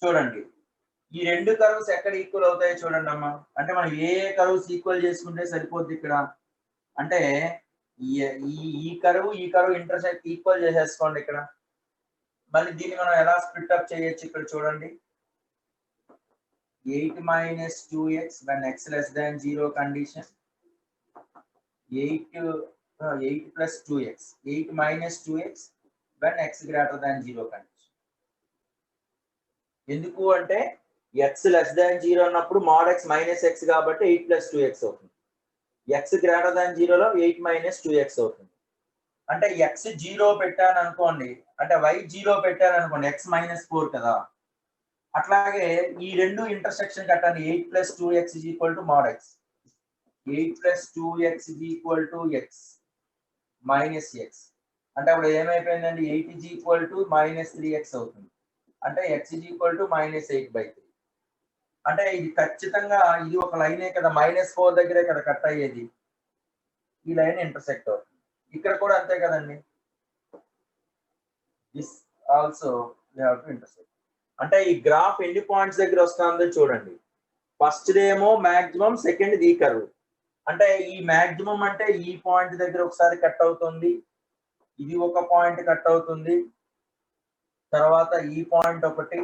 చూడండి ఈ రెండు కర్వ్స్ ఎక్కడ ఈక్వల్ అవుతాయో చూడండి అమ్మా. అంటే మనం ఏ కర్వ్స్ ఈక్వల్ చేసుకుంటే సరిపోద్ది ఇక్కడ అంటే ఈ కర్వ్ ఇంటర్సెక్ట్ ఈక్వల్ చేసేసుకోండి ఇక్కడ. మళ్ళీ దీన్ని మనం ఎలా స్ప్లిట్ అప్ చేయొచ్చు ఇక్కడ చూడండి. 8 - 2x when x less than 0 condition, 8 plus 2x, 8 minus 2x when x greater than 0 condition. ఎందుకు అంటే x less than 0 అన్నప్పుడు mod x minus x కాబట్టి 8 plus 2x అవుతుంది. x greater than 0 లో 8 minus 2x అవుతుంది. అంటే x 0 పెట్టాను అనుకోండి, అంటే y 0 పెట్టాను అనుకోండి, x -4 కదా. అట్లాగే ఈ రెండు ఇంటర్సెక్షన్ కట్టండి. 8 plus 2x is equal to mod x. 8 plus 2x is equal to x minus x. అంటే అప్పుడు ఏమైపోయిందండి, 8 is equal to -3x అవుతుంది. అంటే x is equal to -8/3. అంటే ఇది ఖచ్చితంగా ఇది ఒక లైనే కదా, -4 దగ్గరే కదా కట్ అయ్యేది. ఈ లైన్ ఇంటర్సెక్ట్ అవుతుంది. ఇక్కడ కూడా అంతే కదండి. This also we have to intersect. అంటే ఈ గ్రాఫ్ ఎన్ని పాయింట్స్ దగ్గర వస్తుందో చూడండి. ఫస్ట్ ఏమో మాక్సిమం, సెకండ్ ది కర్వ్. అంటే ఈ మాక్సిమం అంటే ఈ పాయింట్ దగ్గర ఒకసారి కట్ అవుతుంది, ఇది ఒక పాయింట్ కట్ అవుతుంది, తర్వాత ఈ పాయింట్ ఒకటి,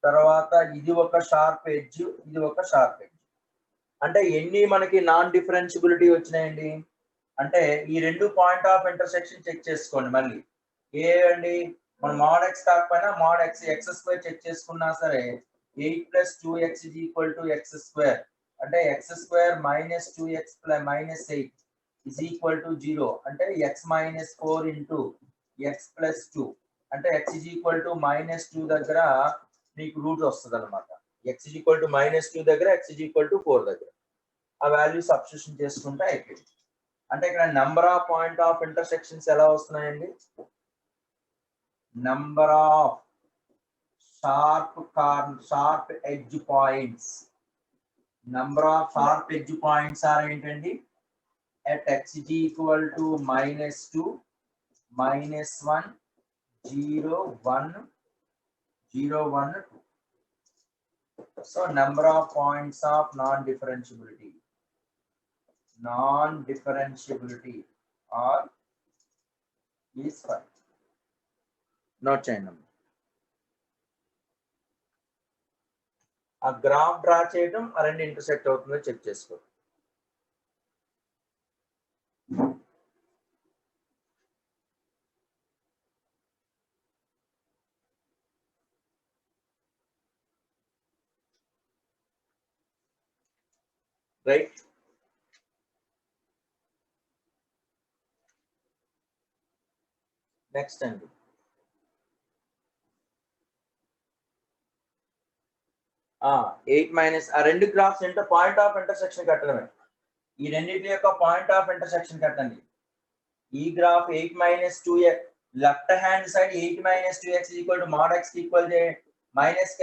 తర్వాత ఇది ఒక షార్ప్ ఎడ్జ్, ఇది ఒక షార్ప్ ఎడ్జ్. అంటే ఎన్ని మనకి నాన్ డిఫరెన్షియబిలిటీ వచ్చినాయండి అంటే ఈ రెండు పాయింట్ ఆఫ్ ఇంటర్సెక్షన్ చెక్ చేసుకోండి. మళ్ళీ ఏ అండి, మన మోడ్ ఎక్స్ కాకపోయినా mod x x square check చేసుకున్నా సరే 8 plus 2x is equal to x square. అంటే x square minus 2x plus minus 8 is equal to 0. అంటే x minus 4 into x plus 2. అంటే x is equal to -2 దగ్గర మీకు route వస్తుంది అనమాట. x is equal to -2 దగ్గర x is equal to 4 దగ్గర ఆ వాల్యూ సబ్స్టిట్యూషన్ చేసుకుంటే అయిపోయింది. అంటే ఇక్కడ number of point of intersections ఎలా వస్తున్నాయండి, number of sharp edge points. Number of sharp edge points are ఏంటండి, at x is equal to -2, -1, 0, 1, 0, 1, 2. So number of points of non-differentiability are is 5. Note చేయండి. ఆ graph draw చేయడం, ఆ రెండు intersect అవుతుందో check చేసుకో. రైట్, నెక్స్ట్ అండి, eight minus ఆ రెండు గ్రాఫ్స్ ఏంటో పాయింట్ ఆఫ్ ఇంటర్సెక్షన్ కట్టడమే. ఈ రెండింటి యొక్క పాయింట్ ఆఫ్ ఇంటర్సెక్షన్ కట్టండి. ఈ graph 8 - 2x left hand side 8 - 2x equal to mod x equal చేయండి,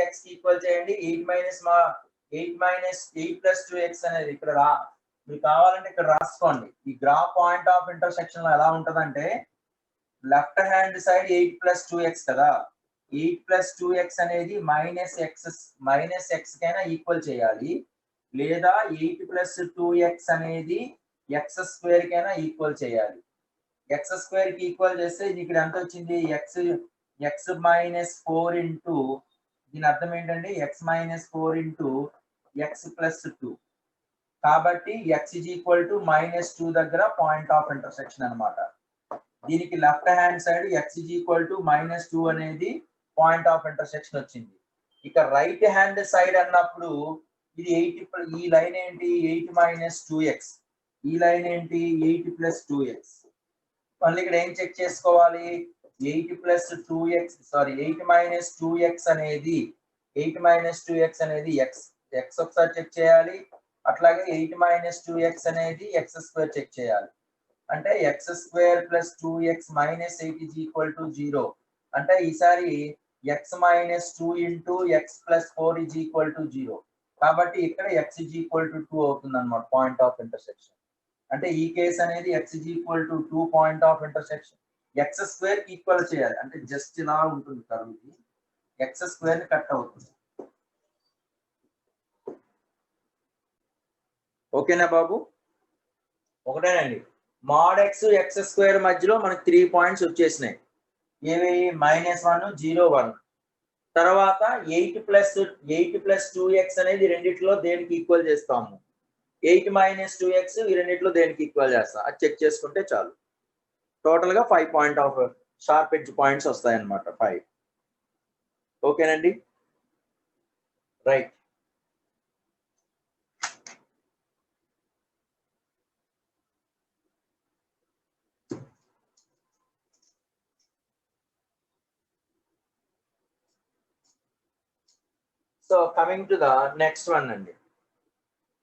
-x ఈక్వల్ చేయండి. 8 plus 2x అనేది ఇక్కడ మీకు కావాలంటే ఇక్కడ రాసుకోండి. ఈ గ్రాఫ్ పాయింట్ ఆఫ్ ఇంటర్సెక్షన్ లో ఎలా ఉంటదంటే left hand side 8 plus 2x కదా, 8 plus 2x అనేది -x కైనా ఈక్వల్ చేయాలి. లేదా 8 + 2x అనేది x స్క్వేర్ కైనా ఈక్వల్ చేయాలి. x స్క్వేర్ కి ఈక్వల్ చేస్తే ఇది ఇక్కడ ఎంత వచ్చింది, x మైనస్ 4 ఇంటూ, దీని అర్థం ఏంటండి, x minus 4 into x plus 2. కాబట్టి x ఈజ్ ఈక్వల్ టు -2 దగ్గర పాయింట్ ఆఫ్ ఇంటర్సెక్షన్ అనమాట. దీనికి left hand side x is equal to -2 అనేది పాయింట్ ఆఫ్ ఇంటర్సెక్షన్ వచ్చింది. ఇక రైట్ హ్యాండ్ సైడ్ అన్నప్పుడు ఇది 8, ఈ లైన్ ఏంటి 8 - 2x, ఈ లైన్ ఏంటి 8 + 2x. మళ్ళీ ఇక్కడ ఏం చెక్ చేసుకోవాలి, 8 + 2x, సారీ 8 - 2x అనేది 8 - 2x అనేది x ఒకసారి చెక్ చేయాలి. అట్లాగే 8 - 2x అనేది x స్క్వేర్ చెక్ చేయాలి. అంటే x square + 2x - 8 is equal to 0. అంటే ఈసారి x - 2 into x + 4 is equal to 0. కాబట్టి ఇక్కడ x ఈజ్ ఈక్వల్ టు 2 అవుతుంది అనమాట పాయింట్ ఆఫ్ ఇంటర్సెక్షన్. అంటే ఈ కేస్ అనేది x is equal to 2 point of intersection. x square equal చేయాలి, అంటే జస్ట్ ఇలా ఉంటుంది కర్వ్, ఇది x స్క్వేర్ ని కట్ అవుతుంది. ఓకేనా బాబు? ఒకటేనండి. mod x స్క్వేర్ మధ్యలో మనకి 3 పాయింట్స్ వచ్చేసినాయి. ఏవి, -1, 0, 1. తర్వాత 8 + 2x అనేది రెండిట్లో దేనికి ఈక్వల్ చేస్తాము, 8 - 2x ఈ రెండిట్లో దేనికి ఈక్వల్ చేస్తాం, అది చెక్ చేసుకుంటే చాలు. టోటల్ గా 5 point of sharp edge points వస్తాయి అన్నమాట, 5. ఓకేనండి, right. So coming to the next one అండి.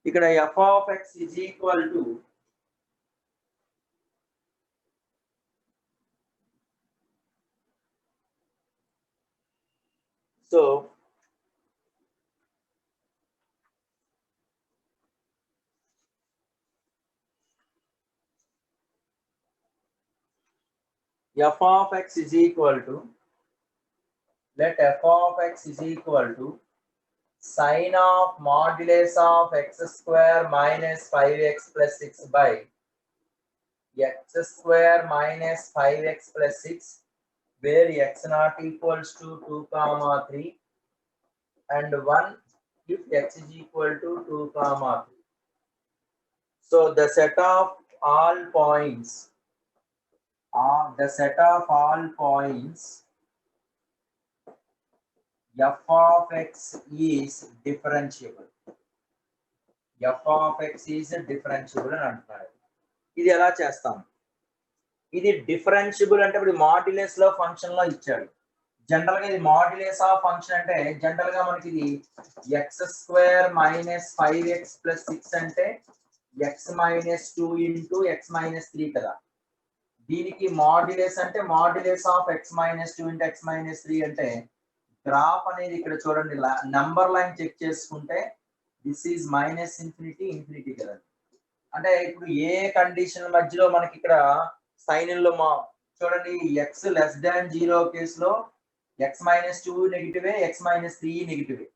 ఇక్కడ f of x is equal to so f of x is equal to, let f of x is equal to sin of modulus of x square minus 5x plus 6 by x square minus 5x plus 6, where x naught equals to 2, 3 and 1 if x is equal to 2, 3. So the set of all points f of x is differentiable. f of x is differentiable అని అంటున్నారు. ఇది ఎలా చేస్తాం, ఇది differentiable అంటే ఇప్పుడు modulus లో function లో ఇచ్చాడు. జనరల్ గా ఇది మాడ్యులస్ ఆఫ్ ఫంక్షన్ అంటే జనరల్ గా మనకి ఇది x square minus 5x plus 6 అంటే x minus 2 into x minus 3 కదా. దీనికి మాడ్యులస్ అంటే modulus of x minus 2 into x minus 3 అంటే గ్రాఫ్ అనేది ఇక్కడ చూడండి, నంబర్ లైన్ చెక్ చేసుకుంటే this is minus infinity infinity కదా. అంటే ఇప్పుడు ఏ కండిషన్ మధ్యలో మనకి ఇక్కడ సైన్ లో చూడండి, ఎక్స్ లెస్ దాన్ 0 కేసులో x - 2 నెగిటివే, x - 3 నెగిటివే.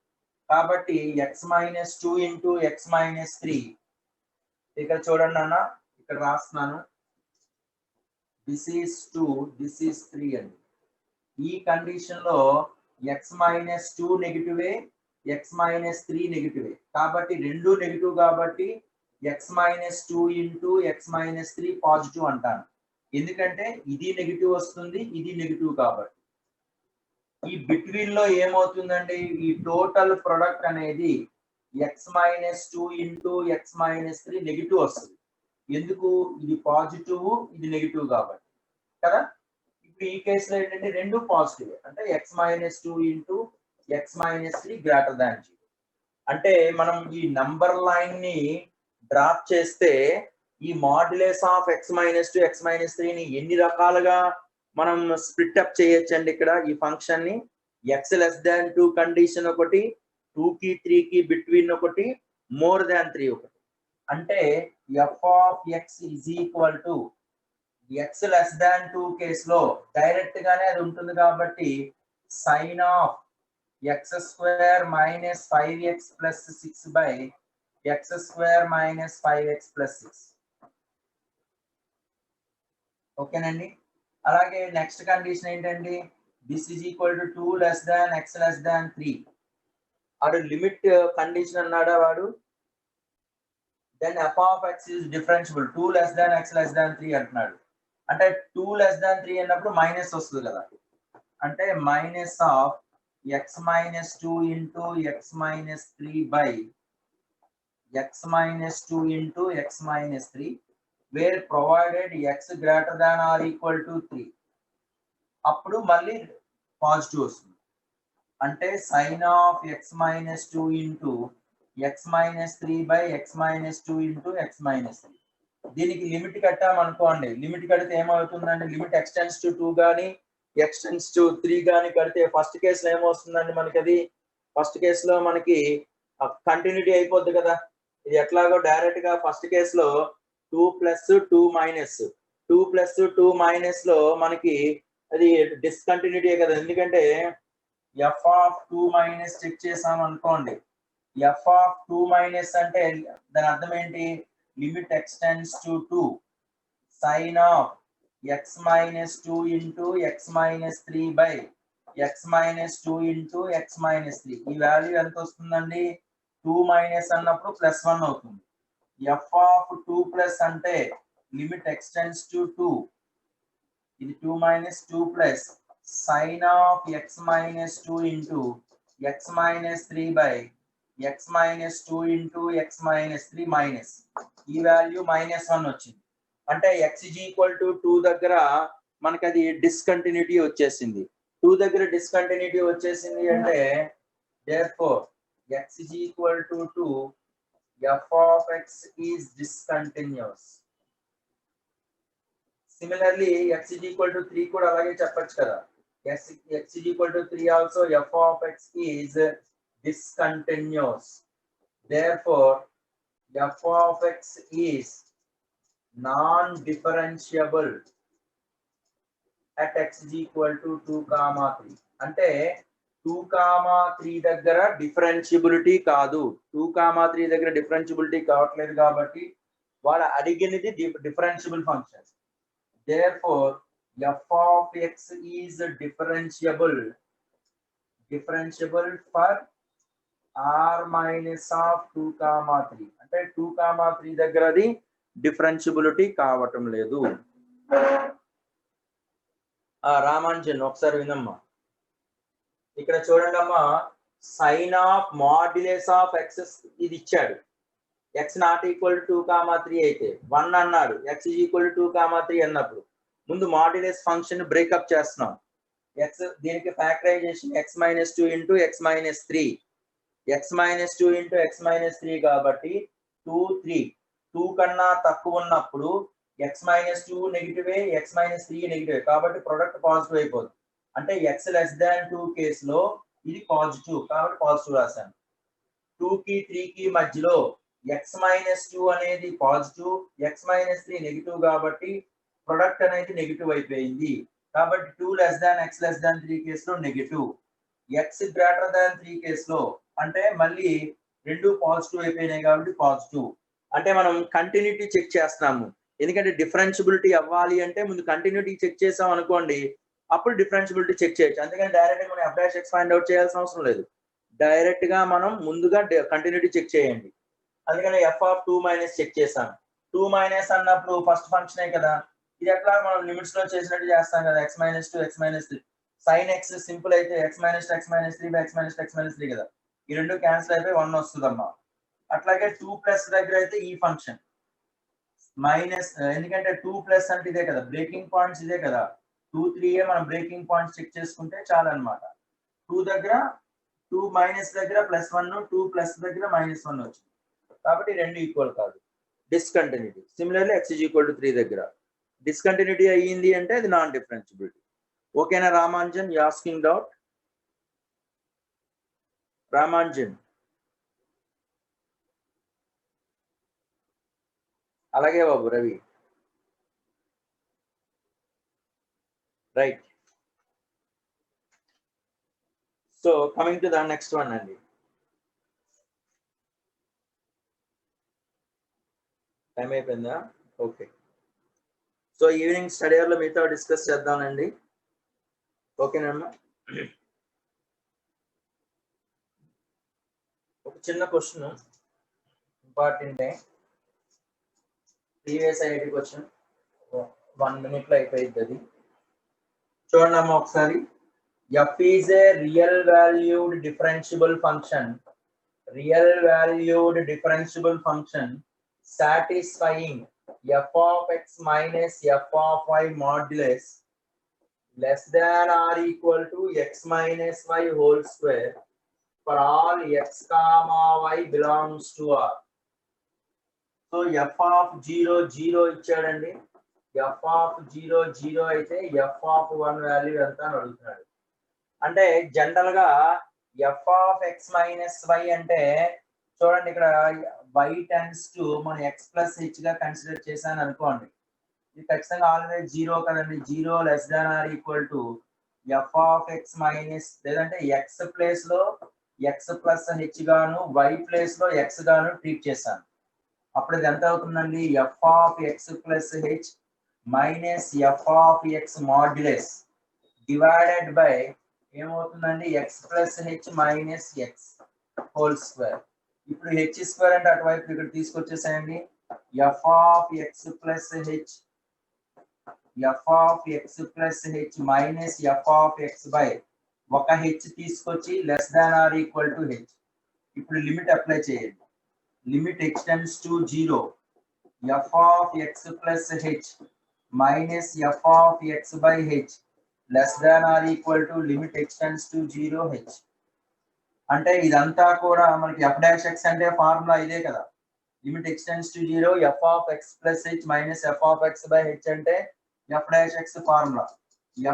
కాబట్టి x - 2 ఇంటూ x - 3 ఇక్కడ చూడండి అన్న, ఇక్కడ రాస్తున్నాను, దిస్ ఈజ్ 2, దిస్ ఈజ్ 3 అండి. ఈ కండిషన్ లో x - 2 నెగిటివే, x - 3 నెగిటివే. కాబట్టి రెండు నెగిటివ్ కాబట్టి x - 2 ఇంటూ x - 3 పాజిటివ్ అంటాను. ఎందుకంటే ఇది నెగిటివ్ వస్తుంది, ఇది నెగిటివ్ కాబట్టి. ఈ బిట్వీన్ లో ఏమవుతుందండి, ఈ టోటల్ ప్రొడక్ట్ అనేది x - 2 ఇంటూ x - 3 నెగిటివ్ వస్తుంది. ఎందుకు, ఇది పాజిటివ్, ఇది నెగిటివ్ కాబట్టి కదా. ఇప్పుడు ఈ కేసులో ఏంటంటే రెండు పాజిటివ్, అంటే x - 2 into x - 3 greater than 0. అంటే మనం ఈ నంబర్ లైన్ ని డ్రాప్ చేస్తే ఈ మాడ్యులస్ ఆఫ్ x - 2 x - 3 ని ఎన్ని రకాలుగా మనం స్ప్లిట్ అప్ చేయొచ్చండి. ఇక్కడ ఈ ఫంక్షన్ ని x లెస్ దాన్ 2 కండిషన్ ఒకటి, 2 కి 3 కి బిట్వీన్ ఒకటి, మోర్ దాన్ 3 ఒకటి. అంటే f of x is equal to x less than 2 కేసులో డైరెక్ట్ గానే అది ఉంటుంది కాబట్టి sign of x square minus 5x plus 6 by x square minus 5x plus 6. ఓకేనండి. అలాగే నెక్స్ట్ కండిషన్ ఏంటండి, this is equal to 2 less than x less than 3. ఆడు limit condition అన్నాడా వాడు, then f of x is differentiable 2 less than x less than 3 అంటున్నాడు. అంటే 2 less than 3 అన్నప్పుడు minus వస్తుంది కదా, అంటే minus of x minus 2 into x minus 3 by x minus 2 into x minus 3 where provided x greater than or equal to 3. అప్పుడు మళ్ళీ positive వస్తుంది. అంటే sin of x minus 2 into x minus 3 by x minus 2 into x minus 3. దీనికి limit కట్టామనుకోండి, limit కడితే ఏమవుతుందండి, limit x tends to 2 కానీ x tends to 3 కానీ కడితే ఫస్ట్ కేసులో ఏమొస్తుందండి మనకి, అది ఫస్ట్ కేసులో మనకి కంటిన్యూటీ అయిపోద్ది కదా. ఇది ఎట్లాగో డైరెక్ట్ గా ఫస్ట్ కేసులో 2 ప్లస్ 2 మైనస్ 2 ప్లస్ 2 మైనస్ లో మనకి అది డిస్కంటిన్యూటీ కదా, ఎందుకంటే ఎఫ్ ఆఫ్ 2 మైనస్ చెక్ చేసాం అనుకోండి, ఎఫ్ ఆఫ్ 2 మైనస్ అంటే దాని అర్థం ఏంటి, limit extends to 2 sign of x minus 2 into x minus 3 by x minus 2 into x minus 3. ఈ వాల్యూ ఎంత వస్తుందండి, 2 మైనస్ అన్నప్పుడు ప్లస్ 1 అవుతుంది. f ఆఫ్ 2 ప్లస్ అంటే లిమిట్ ఎక్స్టెండ్స్ టు 2, ఇది 2 minus 2 plus sign of x minus 2 into x minus 3 by x minus 2 into x minus 3 minus ఈ value minus 1 వచ్చింది. అంటే x is equal to 2 దగ్గర మనకి అది డిస్కంటిన్యూటీ వచ్చేసింది. 2 దగ్గర డిస్కంటిన్యూటీ వచ్చేసింది అంటే therefore x is equal to 2, f of x is discontinuous. Similarly x is equal to 3 కూడా అలాగే చెప్పొచ్చు కదా, x is equal to 3 also f of x is discontinuous. Therefore f of x is non-differentiable at x is equal to 2, 3. అంటే 2, 3 దగ్గర differentiability కాదు, 2, 3 దగ్గర differentiability కావట్లేదు కాబట్టి వాడు అడిగినది differentiable function. therefore f of x is differentiable for r minus of 2, 3. అంటే 2, 3 దగ్గర అది డిఫరెన్షియబిలిటీ కావటం లేదు. రామాంజన్ ఒకసారి వినమ్మా, ఇక్కడ చూడండి అమ్మా, sign of modulus of x ఇది ఇచ్చాడు, ఎక్స్ నాట్ ఈక్వల్ టు 2, 3 అయితే 1 అన్నాడు, ఎక్స్ ఈజ్ ఈక్వల్ టు 2, 3 అన్నప్పుడు ముందు మాడ్యులస్ ఫంక్షన్ బ్రేకప్ చేస్తున్నాం. ఎక్స్ దీనికి factorisation x minus 2 into x minus 3, x minus 2 into x minus 3 కాబట్టి 2, 3 2 కన్నా తక్కువ ఉన్నప్పుడు x minus 2 నెగిటివే, x minus 3 నెగిటివే కాబట్టి ప్రొడక్ట్ పాజిటివ్ అయిపోతుంది. అంటే x less than 2 కేసులో ఇది పాజిటివ్ కాబట్టి పాజిటివ్ రాశాను. 2 కి 3 కి మధ్యలో x minus 2 అనేది పాజిటివ్, x minus 3 నెగిటివ్ కాబట్టి ప్రొడక్ట్ అనేది నెగిటివ్ అయిపోయింది. కాబట్టి 2 less than x less than 3 కేసులో నెగిటివ్, x greater than 3 కేసులో అంటే మళ్ళీ రెండు పాజిటివ్ అయిపోయినాయి కాబట్టి పాజిటివ్. అంటే మనం కంటిన్యూటీ చెక్ చేస్తున్నాము, ఎందుకంటే డిఫరెన్షియబిలిటీ అవ్వాలి అంటే ముందు కంటిన్యూటీ చెక్ చేసాం అనుకోండి, అప్పుడు డిఫరెన్షియబిలిటీ చెక్ చేయొచ్చు. అందుకని డైరెక్ట్ గా మనం f dash x find out చేయాల్సిన అవసరం లేదు, డైరెక్ట్ గా మనం ముందుగా కంటిన్యూటీ చెక్ చేయండి. అందుకని f of 2 మైనస్ చెక్ చేసాం. 2 మైనస్ అన్నప్పుడు ఫస్ట్ ఫంక్షనే కదా, ఇది ఎట్లా మనం లిమిట్స్ లో చేసినట్టు చేస్తాం కదా, x minus 2 x minus 3 sin x simple అయితే x minus 2 x minus 3 by x minus 2 x minus 3 కదా, ఈ రెండు క్యాన్సిల్ అయిపోయి 1 వస్తుందమ్మా. అట్లాగే 2 ప్లస్ దగ్గర అయితే ఈ ఫంక్షన్ మైనస్, ఎందుకంటే 2 ప్లస్ అంటే ఇదే కదా బ్రేకింగ్ పాయింట్స్, ఇదే కదా 2, 3 మనం బ్రేకింగ్ పాయింట్స్ చెక్ చేసుకుంటే చాలు అన్నమాట. 2 దగ్గర 2 మైనస్ దగ్గర ప్లస్ 1, 2 ప్లస్ దగ్గర మైనస్ 1 వచ్చింది కాబట్టి రెండు ఈక్వల్ కాదు, discontinuity. Similarly x is equal to 3 దగ్గర డిస్కంటిన్యూటీ అయ్యింది అంటే అది నాన్ డిఫరెన్షియబిలిటీ. ఓకేనా Ramanjan, you asking doubt? Ramanjan అలాగే బాబు Ravi, right. So coming to the next one అండి, టైం అయిపోయిందా? ఓకే. సో ఈవినింగ్ స్టడీ అవర్లో మీతో డిస్కస్ చేద్దామండి. ఓకేనమ్మా. ఒక చిన్న question, important previous IIT question, 1 minute లో అయిపోయింది అది. చూడండి అమ్మా ఒకసారి. F is a real valued differentiable function satisfying f of x minus f of y modulus less than or equal to x minus y whole square for all x comma y belongs to R. So f of 0 0 ఇచ్చాడండి. f of 0 0 అయితే f of 1 value ఎంత అని అడుగుతున్నాడు. అంటే general గా f of x minus y అంటే చూడండి ఇక్కడ y టెన్స్ టు మనం x ప్లస్ h గా కన్సిడర్ చేశాను అనుకోండి. ఇది ఖచ్చితంగా ఆల్వేస్ 0 కదండి. 0 less than or equal to f of x minus, లేదంటే x ప్లేస్ లో x ప్లస్ h గాను y ప్లేస్ లో x గాను ట్రీట్ చేశాను. అప్పుడు ఇది ఎంత అవుతుందండి? f of x plus h minus f of x modulus divided by ఏమవుతుందండి? x plus h minus x whole square. ఇప్పుడు h స్క్వేర్ అంటే అటువైపు ఇక్కడ తీసుకొచ్చేసాయండి. f of x plus h minus f of x by ఒక h తీసుకొచ్చి less than or equal to h. ఇప్పుడు limit apply చేయండి. Limit extends to 0 f of x plus h minus f of x by h less than or equal to limit extends to 0 h. అంటే ఇదంతా కూడా మనకి f dash x అంటే formula ఇదే కదా. Limit x tends to 0 f of x plus h minus f of x by h అంటే f dash x formula.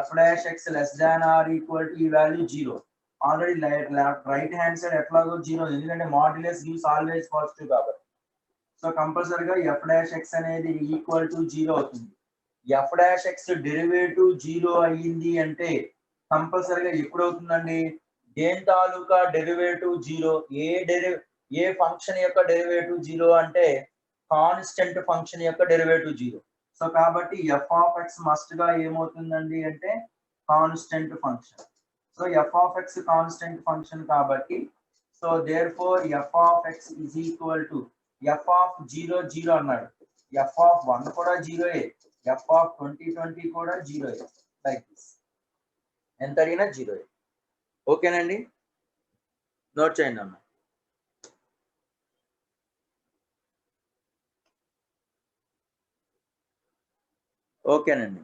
f dash x less than or equal to ఈ value 0. Already right hand side ఎట్లాగో 0, ఎందుకంటే modulus gives always positive కాబట్టి. సో కంపల్సరీగా f dash x అనేది equal to 0 అవుతుంది. f dash x derivative 0 అయ్యింది అంటే కంపల్సరీగా ఎప్పుడు అవుతుందండి? దేని తాలూకా డెరివేటివ్ 0? ఏ ఫంక్షన్ యొక్క డెరివేటివ్ 0 అంటే కాన్స్టెంట్ ఫంక్షన్ యొక్క డెరివేటివ్ 0. సో కాబట్టి f of x మస్ట్ గా ఏమవుతుందండి అంటే constant function. So f of x constant function కాబట్టి so therefore f of x is equal to f of 0 0 అన్నాడు. f of 1 కూడా 0 f of 20 కూడా 0 లైక్ దిస్. ఎంత అడిగినా 0. ఓకేనండి, నోట్ చేయండి అమ్మా. ఓకేనండి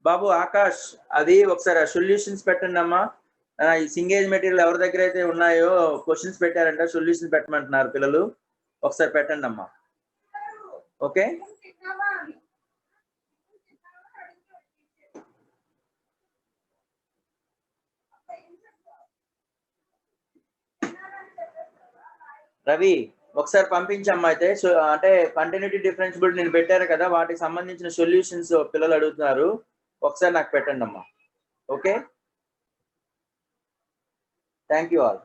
బాబు ఆకాష్, అది ఒకసారి సొల్యూషన్స్ పెట్టండి అమ్మా. ఈ సింగేజ్ మెటీరియల్ ఎవరి దగ్గర అయితే ఉన్నాయో క్వశ్చన్స్ పెట్టారంట, సొల్యూషన్స్ పెట్టమంటున్నారు పిల్లలు. ఒకసారి పెట్టండి అమ్మా. ఓకే, రవి ఒకసారి పంపించమ్మా. అయితే అంటే కంటిన్యూటీ డిఫరెన్షియబిలిటీ నేను పెట్టారు కదా, వాటికి సంబంధించిన సొల్యూషన్స్ పిల్లలు అడుగుతున్నారు. ఒకసారి నాకు పెట్టండి అమ్మా. Okay, thank you all.